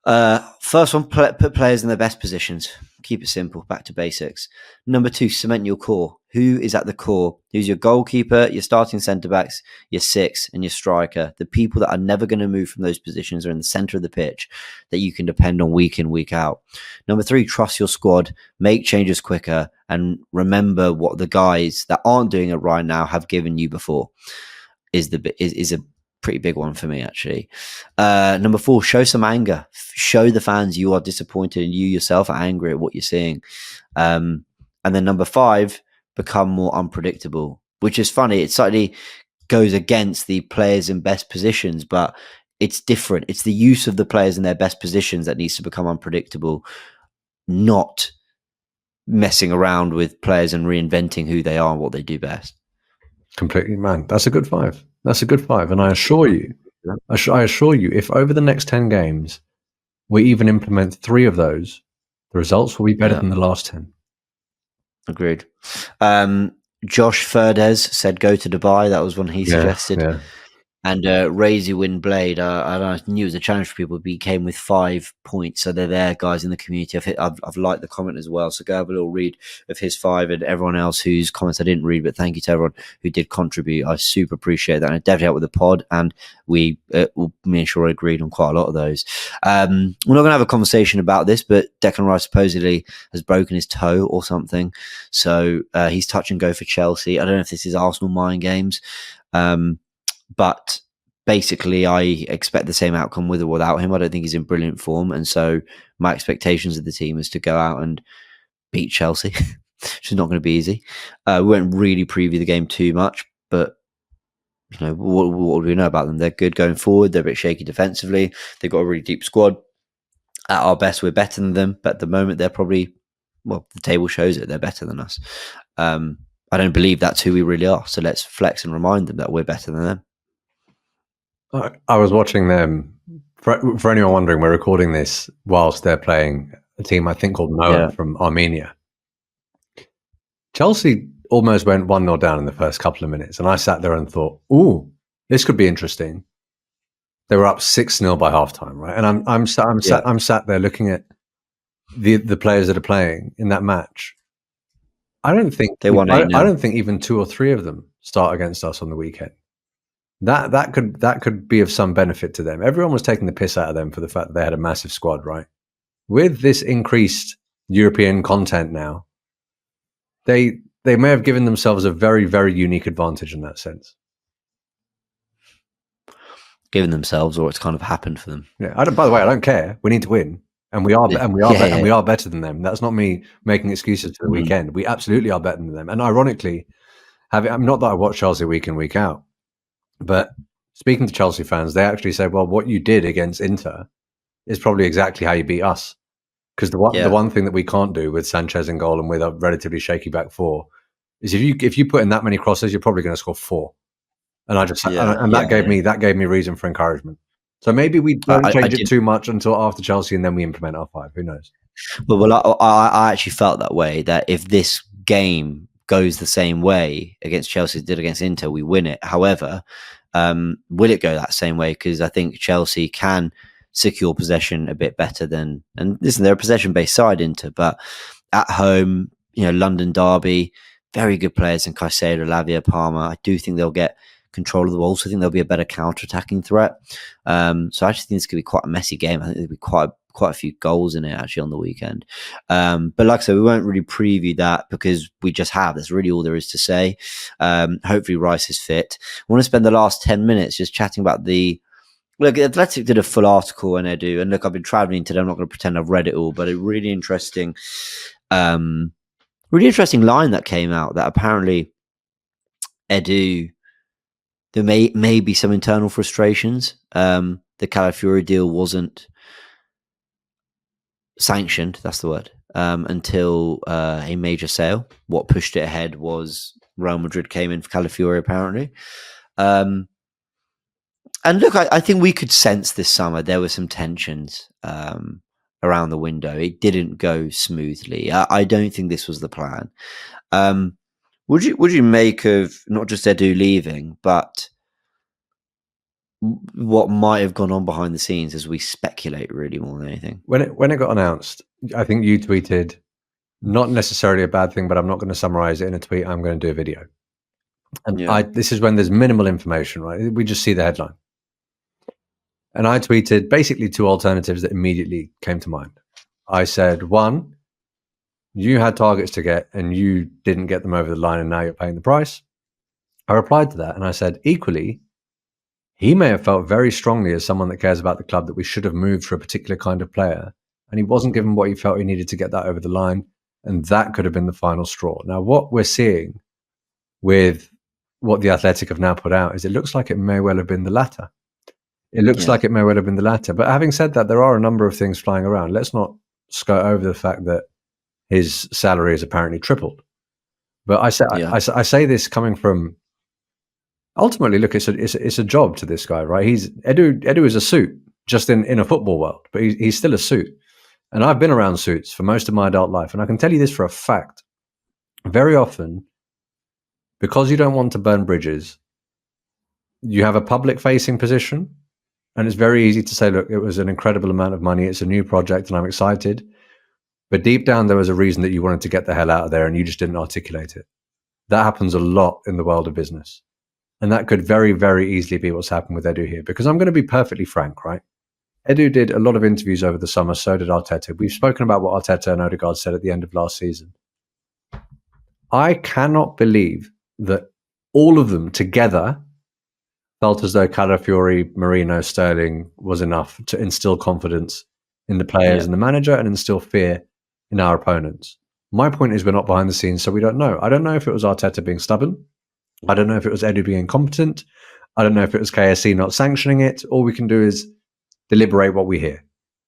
first one, put players in their best positions. Keep it simple. Back to basics. Number 2, cement your core. Who is at the core? Who's your goalkeeper, your starting centre-backs, your 6, and your striker? The people that are never going to move from those positions are in the centre of the pitch that you can depend on week in, week out. Number 3, trust your squad. Make changes quicker. And remember what the guys that aren't doing it right now have given you before is a pretty big one for me, actually. Number 4, show some anger. Show the fans you are disappointed and you yourself are angry at what you're seeing. And then number 5, become more unpredictable, which is funny. It's slightly goes against the players in best positions, but it's different. It's the use of the players in their best positions that needs to become unpredictable, not messing around with players and reinventing who they are and what they do best. Completely, man. That's a good 5. That's a good 5. And I assure you, if over the next 10 games we even implement 3 of those, the results will be better than the last 10. Agreed. Josh Ferdez said go to Dubai. That was one he suggested. Yeah. And Razy Windblade, I knew it was a challenge for people, but he came with 5 points. So they're there, guys, in the community. I've liked the comment as well. So go have a little read of his 5 and everyone else whose comments I didn't read. But thank you to everyone who did contribute. I super appreciate that. And it definitely helped with the pod. And me and Sheroy agreed on quite a lot of those. We're not going to have a conversation about this, but Declan Rice supposedly has broken his toe or something. So he's touch and go for Chelsea. I don't know if this is Arsenal mind games. But basically, I expect the same outcome with or without him. I don't think he's in brilliant form. And so my expectations of the team is to go out and beat Chelsea, which is not going to be easy. We won't really preview the game too much, but what do we know about them? They're good going forward. They're a bit shaky defensively. They've got a really deep squad. At our best, we're better than them. But at the moment, they're probably, the table shows it. They're better than us. I don't believe that's who we really are. So let's flex and remind them that we're better than them. I was watching them. For anyone wondering, we're recording this whilst they're playing a team I think called Noah from Armenia. Chelsea almost went 1-0 down in the first couple of minutes, and I sat there and thought, "Ooh, this could be interesting." They were up 6-0 by halftime, right? And I'm sat there looking at the players that are playing in that match. I don't think they won. I don't think even 2 or 3 of them start against us on the weekend. That could be of some benefit to them. Everyone was taking the piss out of them for the fact that they had a massive squad, right? With this increased European content now, they may have given themselves a very, very unique advantage in that sense. Given themselves, or it's kind of happened for them. Yeah. By the way, I don't care. We need to win, and we are better than them. That's not me making excuses for the weekend. We absolutely are better than them. And ironically, not that I watch Chelsea week in, week out, but speaking to Chelsea fans, they actually say, well, what you did against Inter is probably exactly how you beat us. Because the one thing that we can't do with Sanchez in goal and with a relatively shaky back 4 is if you put in that many crosses, you're probably going to score 4. And that gave me reason for encouragement. So maybe we don't change it too much until after Chelsea, and then we implement our 5. Who knows? Well, I actually felt that way, that if this game goes the same way against Chelsea as it did against Inter, we win it. However, will it go that same way? Because I think Chelsea can secure possession a bit better than, and listen, they're a possession-based side, Inter, but at home, London derby, very good players in Caicedo, Lavia, Palmer. I do think they'll get control of the ball. So I think there'll be a better counter-attacking threat. So I actually think this could be quite a messy game. I think there'll be quite a few goals in it actually on the weekend. But like I said, we won't really preview that because we just have. That's really all there is to say. Hopefully Rice is fit. I want to spend the last 10 minutes just chatting about Look, Athletic did a full article on Edu, and look, I've been traveling today. I'm not going to pretend I've read it all, but a really interesting line that came out that apparently Edu, there may be some internal frustrations. The Calafiori deal wasn't sanctioned, that's the word, until a major sale. What pushed it ahead was Real Madrid came in for Calafiori, apparently. And look, I think we could sense this summer there were some tensions around the window. It didn't go smoothly. I don't think this was the plan. Would you make of not just Edu leaving, but what might have gone on behind the scenes as we speculate really more than anything? When it got announced, I think you tweeted, not necessarily a bad thing, but I'm not going to summarize it in a tweet. I'm going to do a video. And this is when there's minimal information, right? We just see the headline. And I tweeted basically 2 alternatives that immediately came to mind. I said, 1, you had targets to get and you didn't get them over the line and now you're paying the price. I replied to that and I said, equally, he may have felt very strongly as someone that cares about the club that we should have moved for a particular kind of player, and he wasn't given what he felt he needed to get that over the line, and that could have been the final straw. Now, what we're seeing with what the Athletic have now put out is it looks like it may well have been the latter. It looks like it may well have been the latter. But having said that, there are a number of things flying around. Let's not skirt over the fact that his salary has apparently tripled. But I say this coming from, ultimately, look, it's a job to this guy, right? Edu is a suit, just in a football world, but he's still a suit. And I've been around suits for most of my adult life, and I can tell you this for a fact. Very often, because you don't want to burn bridges, you have a public-facing position, and it's very easy to say, look, it was an incredible amount of money, it's a new project, and I'm excited. But deep down, there was a reason that you wanted to get the hell out of there, and you just didn't articulate it. That happens a lot in the world of business. And that could very, very easily be what's happened with Edu here. Because I'm going to be perfectly frank, right? Edu did a lot of interviews over the summer, so did Arteta. We've spoken about what Arteta and Odegaard said at the end of last season. I cannot believe that all of them together felt as though Calafiori, Marino, Sterling was enough to instill confidence in the players and the manager and instill fear in our opponents. My point is we're not behind the scenes, so we don't know. I don't know if it was Arteta being stubborn. I don't know if it was Edu being incompetent. I don't know if it was KSC not sanctioning it. All we can do is deliberate what we hear.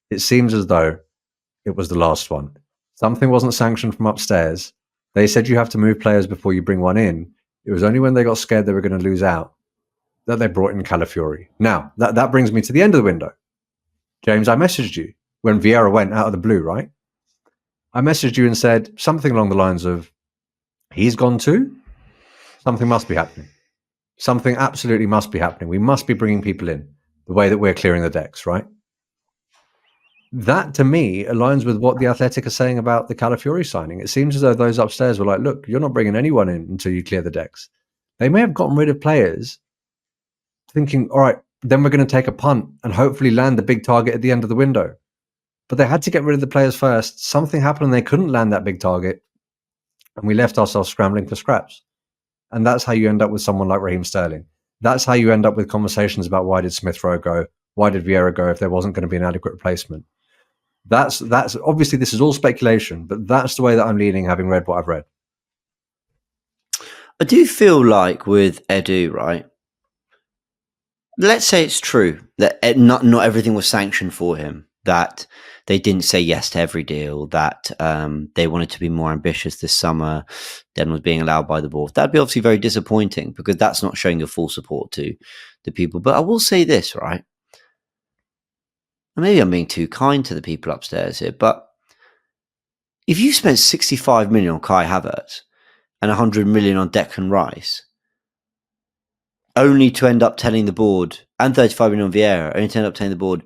It seems as though it was the last one. Something wasn't sanctioned from upstairs. They said you have to move players before you bring one in. It was only when they got scared they were going to lose out that they brought in Calafiori. Now, that brings me to the end of the window. James, I messaged you when Vieira went out of the blue, right? I messaged you and said something along the lines of, he's gone too? Something must be happening. Something absolutely must be happening. We must be bringing people in the way that we're clearing the decks, right? That, to me, aligns with what the Athletic are saying about the Calafiori signing. It seems as though those upstairs were like, look, you're not bringing anyone in until you clear the decks. They may have gotten rid of players thinking, all right, then we're going to take a punt and hopefully land the big target at the end of the window. But they had to get rid of the players first. Something happened and they couldn't land that big target. And we left ourselves scrambling for scraps. And that's how you end up with someone like Raheem Sterling. That's how you end up with conversations about why did Smith Rowe go? Why did Vieira go if there wasn't going to be an adequate replacement? That's obviously, this is all speculation, but that's the way that I'm leaning, having read what I've read. I do feel like with Edu, right? Let's say it's true that not everything was sanctioned for him, that they didn't say yes to every deal, that they wanted to be more ambitious this summer than was being allowed by the board. That'd be obviously very disappointing because that's not showing your full support to the people. But I will say this, right? Maybe I'm being too kind to the people upstairs here, but if you spent 65 million on Kai Havertz and 100 million on Declan Rice, only to end up telling the board, and 35 million on Vieira, only to end up telling the board,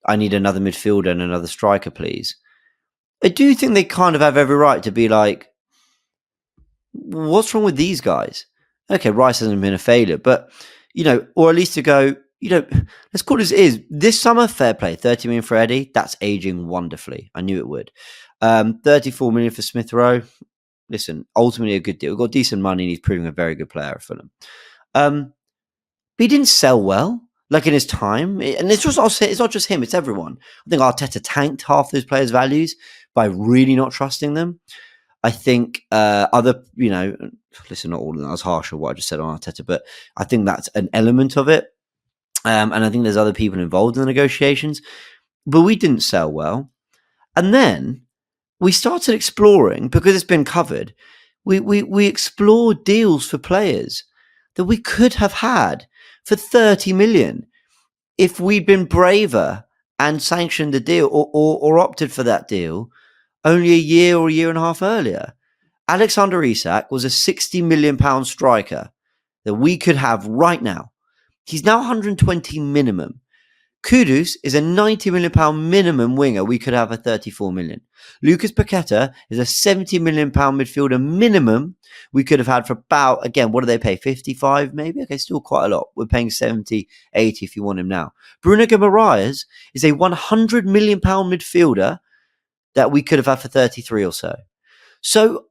I need another midfielder and another striker, please. I do think they kind of have every right to be like, what's wrong with these guys? Okay, Rice hasn't been a failure, but, or at least to go, let's call it as it is. This summer, fair play, 30 million for Eddie, that's aging wonderfully. I knew it would. 34 million for Smith Rowe. Listen, ultimately a good deal. We've got decent money and he's proving a very good player for them. But he didn't sell well, like in his time. And it's not just him, it's everyone. I think Arteta tanked half those players' values by really not trusting them. I think listen, not all of that was harsh of what I just said on Arteta, but I think that's an element of it. And I think there's other people involved in the negotiations, but we didn't sell well. And then we started exploring, because it's been covered, we explored deals for players that we could have had for 30 million if we'd been braver and sanctioned the deal or opted for that deal only a year or a year and a half earlier. Alexander Isak was a £60 million striker that we could have right now. He's now 120 minimum. Kudus is a £90 million minimum winger we could have for 34 million. Lucas Paqueta is a £70 million midfielder minimum we could have had for about, again, what do they pay? 55 maybe? Okay, still quite a lot. We're paying 70, 80 if you want him now. Bruno Guimaraes is a £100 million midfielder that we could have had for 33 or so. So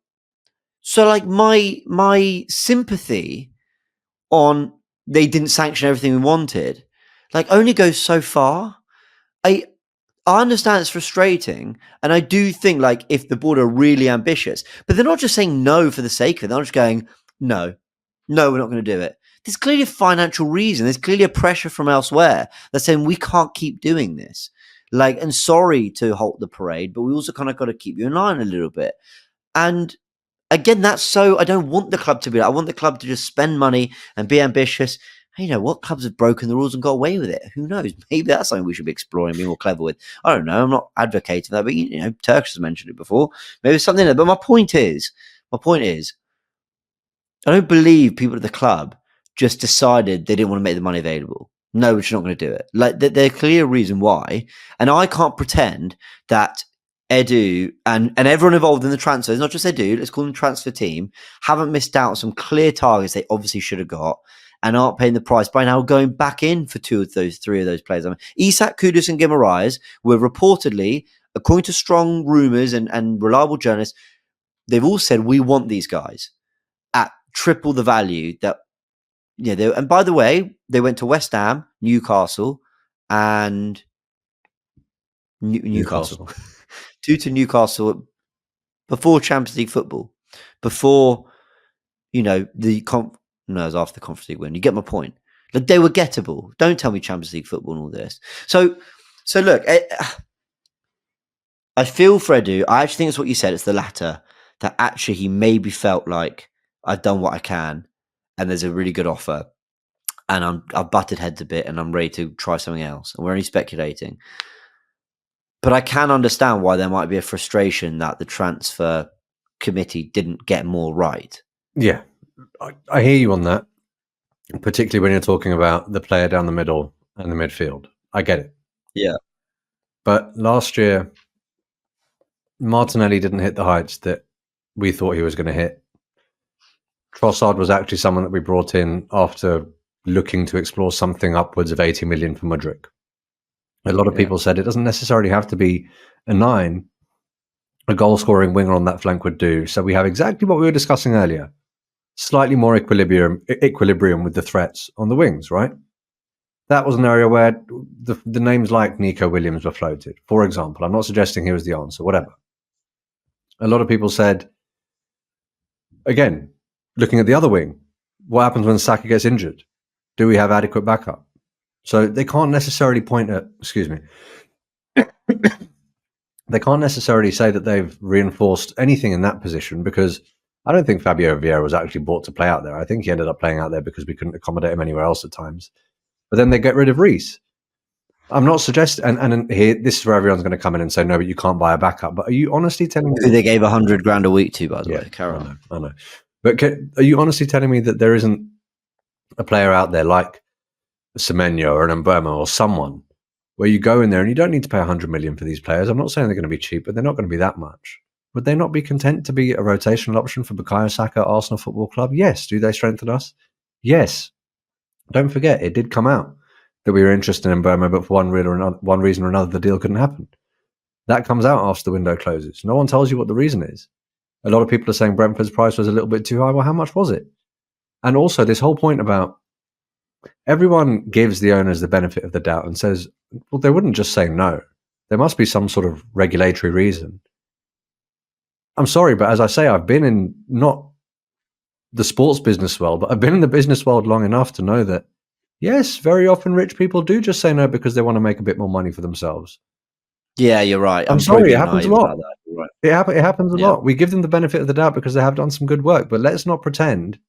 like my sympathy on they didn't sanction everything we wanted, like, only goes so far. I understand it's frustrating, and I do think, like, if the board are really ambitious, but they're not just saying no for the sake of it, they're not just going, no, No, we're not going to do it. There's clearly a financial reason. There's clearly a pressure from elsewhere that's saying we can't keep doing this. Like, and sorry to halt the parade, but we also kind of got to keep you in line a little bit. And again, that's so, I don't want the club to be like, I want the club to just spend money and be ambitious. And you know what? Clubs have broken the rules and got away with it. Who knows? Maybe that's something we should be exploring, be more clever with. I don't know. I'm not advocating that, but you know, Turkish has mentioned it before. Maybe it's something there. But my point is, I don't believe people at the club just decided they didn't want to make the money available. No, we're just not going to do it. Like, there's a clear reason why. And I can't pretend that Edu and everyone involved in the transfer, it's not just Edu, let's call them transfer team, haven't missed out on some clear targets they obviously should have got and aren't paying the price by now going back in for three of those players. I mean, Isak, Kudus and Guimaraes were reportedly, according to strong rumours and reliable journalists, they've all said, we want these guys at triple the value that, yeah. And by the way, they went to West Ham, Newcastle, and Newcastle. Two to Newcastle before Champions League football, before, you know, no, it was after the Conference League win. You get my point. Like, they were gettable. Don't tell me Champions League football and all this. So look, I feel for Edu. I actually think it's what you said. It's the latter, that actually he maybe felt like, I've done what I can, and there's a really good offer, and I've butted heads a bit, and I'm ready to try something else. And we're only speculating, but I can understand why there might be a frustration that the transfer committee didn't get more right. Yeah, I hear you on that, particularly when you're talking about the player down the middle and the midfield. I get it. Yeah, but last year, Martinelli didn't hit the heights that we thought he was going to hit. Trossard was actually someone that we brought in after looking to explore something upwards of 80 million for Mudryk. A lot of people said it doesn't necessarily have to be a 9. A goal-scoring winger on that flank would do. So we have exactly what we were discussing earlier. Slightly more equilibrium with the threats on the wings, right? That was an area where the names like Nico Williams were floated, for example. I'm not suggesting he was the answer, whatever. A lot of people said, again, looking at the other wing, what happens when Saka gets injured? Do we have adequate backup? So they can't necessarily point at, they can't necessarily say that they've reinforced anything in that position, because I don't think Fabio Vieira was actually bought to play out there. I think he ended up playing out there because we couldn't accommodate him anywhere else at times. But then they get rid of Reece. I'm not suggesting, and here, this is where everyone's going to come in and say, no, but you can't buy a backup. But are you honestly telling me... Who they gave $100,000 a week to, by the way, Carol. I know. But are you honestly telling me that there isn't a player out there like Semenyo or an Mbeumo or someone where you go in there and you don't need to pay 100 million for these players? I'm not saying they're going to be cheap, but they're not going to be that much. Would they not be content to be a rotational option for Bukayo Saka at Arsenal Football Club? Yes. Do they strengthen us? Yes. Don't forget, it did come out that we were interested in Mbeumo, but for one reason or another, the deal couldn't happen. That comes out after the window closes. No one tells you what the reason is. A lot of people are saying Brentford's price was a little bit too high. Well, how much was it? And also this whole point about everyone gives the owners the benefit of the doubt and says, well, they wouldn't just say no. There must be some sort of regulatory reason. I'm sorry, but as I say, I've been in not the sports business world, but I've been in the business world long enough to know that, yes, very often rich people do just say no because they want to make a bit more money for themselves. Yeah, you're right. I'm sorry, it happens a lot. Right. It happens a lot. We give them the benefit of the doubt because they have done some good work, but let's not pretend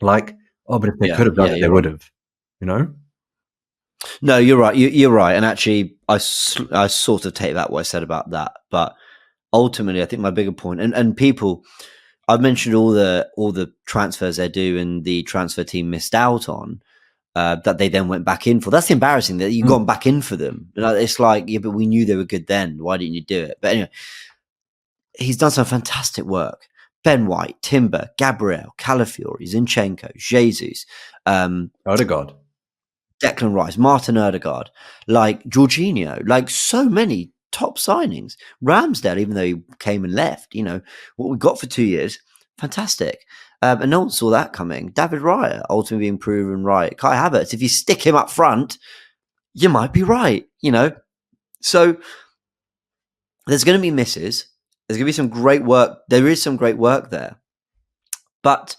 like, oh, but if they could have done it, they would have, you know? No, you're right. You're right. And actually, I sort of take back what I said about that. But ultimately, I think my bigger point, and people, I've mentioned all the transfers they do and the transfer team missed out on, that they then went back in for. That's embarrassing that you've gone back in for them. It's like, yeah, but we knew they were good then. Why didn't you do it? But anyway, he's done some fantastic work. Ben White, Timber, Gabriel, Calafiori, Zinchenko, Jesus, Odegaard, Declan Rice, Martin Odegaard, like Jorginho, like so many top signings. Ramsdale, even though he came and left, you know, what we got for 2 years, fantastic. And no one saw that coming. David Raya, ultimately being proven right. Kai Havertz, if you stick him up front, you might be right, you know. So there's going to be misses. There's going to be some great work. There is some great work there. But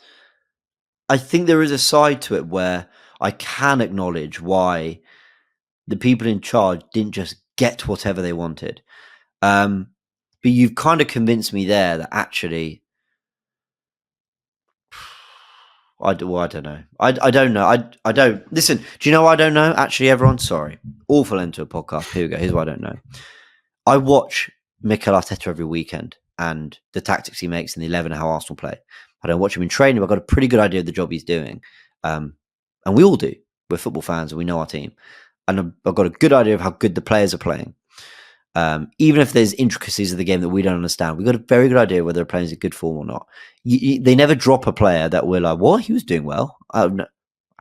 I think there is a side to it where I can acknowledge why the people in charge didn't just get whatever they wanted. But you've kind of convinced me there that actually, I don't know. I don't know. I don't listen. Do you know? I don't know. Actually, everyone, sorry, awful end to a podcast. Here we go. Here's what I don't know. I watch Mikel Arteta every weekend and the tactics he makes in the 11 and how Arsenal play. I don't watch him in training, but I've got a pretty good idea of the job he's doing. And we all do. We're football fans and we know our team. And I've got a good idea of how good the players are playing. Even if there's intricacies of the game that we don't understand, we've got a very good idea whether they're playing in good form or not. They never drop a player that we're like, what? He was doing well. No,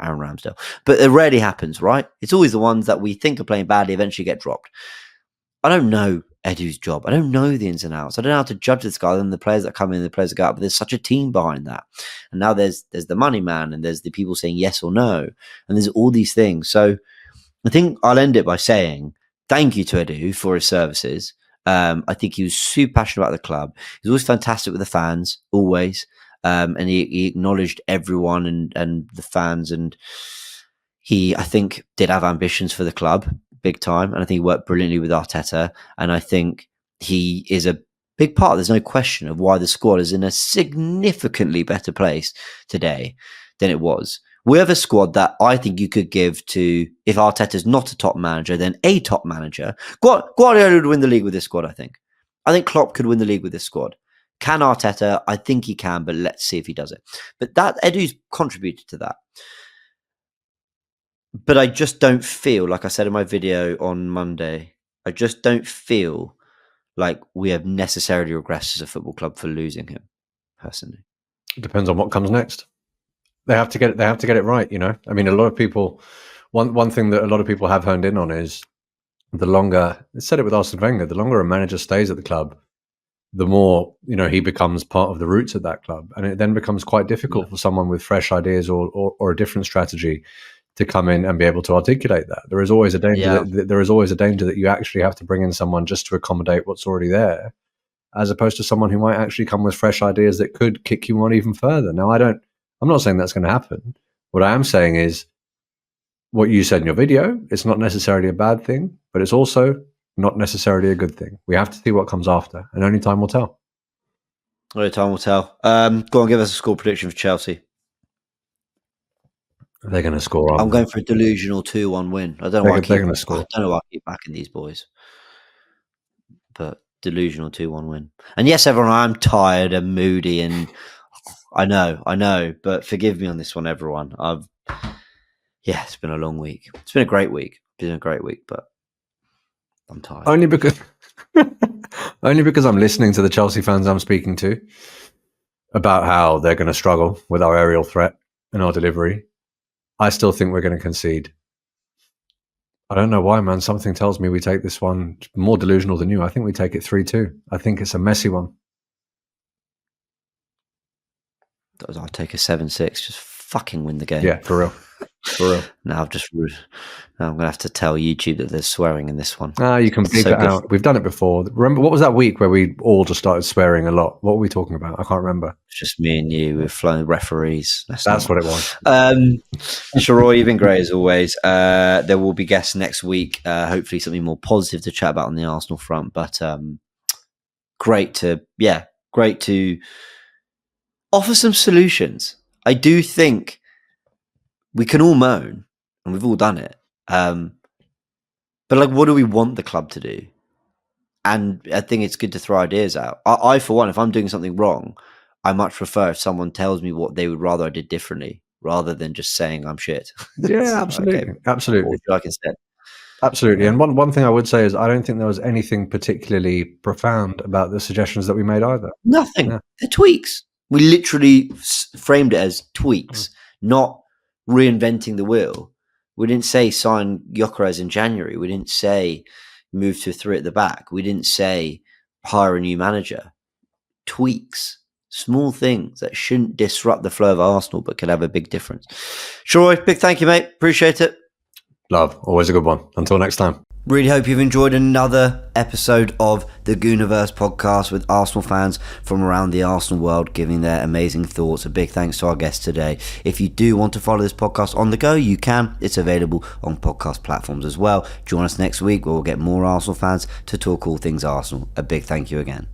Aaron Ramsdale. But it rarely happens, right? It's always the ones that we think are playing badly eventually get dropped. I don't know Edu's job. I don't know the ins and outs. I don't know how to judge this guy other than the players that come in and the players that go out. But there's such a team behind that. And now there's the money man and there's the people saying yes or no. And there's all these things. So I think I'll end it by saying thank you to Edu for his services. I think he was super passionate about the club. He was always fantastic with the fans, always. And he acknowledged everyone and the fans. And he, I think, did have ambitions for the club, big time. And I think he worked brilliantly with Arteta. And I think he is a big part, there's no question, of why the squad is in a significantly better place today than it was. We have a squad that I think you could give to, if Arteta's not a top manager, then a top manager. Guardiola would win the league with this squad, I think. I think Klopp could win the league with this squad. Can Arteta? I think he can, but let's see if he does it. But that Edu's contributed to that. But I just don't feel, like I said in my video on Monday, I just don't feel like we have necessarily regressed as a football club for losing him, personally. It depends on what comes next. They have to get it right, you know. I mean, a lot of people. One thing that a lot of people have honed in on is the longer. I said it with Arsene Wenger. The longer a manager stays at the club, the more he becomes part of the roots at that club, and it then becomes quite difficult for someone with fresh ideas or a different strategy to come in and be able to articulate that. There is always a danger. There is always a danger that you actually have to bring in someone just to accommodate what's already there, as opposed to someone who might actually come with fresh ideas that could kick you on even further. Now, I'm not saying that's going to happen. What I am saying is what you said in your video. It's not necessarily a bad thing, but it's also not necessarily a good thing. We have to see what comes after, and only time will tell. Only time will tell. Go on, give us a score prediction for Chelsea. They're going to score. I'm going for a delusional 2-1 win. I don't know why they're going to score. I don't know why I keep backing these boys, but delusional 2-1 win. And yes, everyone, I'm tired and moody, and I know, but forgive me on this one, everyone. It's been a long week. It's been a great week. But I'm tired. Only because I'm listening to the Chelsea fans I'm speaking to about how they're going to struggle with our aerial threat and our delivery. I still think we're going to concede. I don't know why, man. Something tells me we take this one more delusional than you. I think we take it 3-2. I think it's a messy one. I'll take a 7-6. Just fucking win the game. Yeah, for real. For real. Now I'm going to have to tell YouTube that there's swearing in this one. You can bleep it out. We've done it before. Remember, what was that week where we all just started swearing a lot? What were we talking about? I can't remember. It's just me and you. We're flying referees. That's what it was. Sheroy, you've been great as always. There will be guests next week. Hopefully something more positive to chat about on the Arsenal front. But great to offer some solutions. I do think we can all moan, and we've all done it. But what do we want the club to do? And I think it's good to throw ideas out. I, for one, if I'm doing something wrong, I much prefer if someone tells me what they would rather I did differently, rather than just saying I'm shit. Yeah, absolutely. Okay. Absolutely. What would you like instead? Absolutely. And one thing I would say is I don't think there was anything particularly profound about the suggestions that we made either. Nothing. Yeah. They're tweaks. We literally framed it as tweaks, not reinventing the wheel. We didn't say sign Gyökeres in January. We didn't say move to a 3 at the back. We didn't say hire a new manager. Tweaks. Small things that shouldn't disrupt the flow of Arsenal, but could have a big difference. Sheroy, big thank you, mate. Appreciate it. Love. Always a good one. Until next time. Really hope you've enjoyed another episode of the Goonerverse podcast with Arsenal fans from around the Arsenal world giving their amazing thoughts. A big thanks to our guest today. If you do want to follow this podcast on the go, you can. It's available on podcast platforms as well. Join us next week where we'll get more Arsenal fans to talk all things Arsenal. A big thank you again.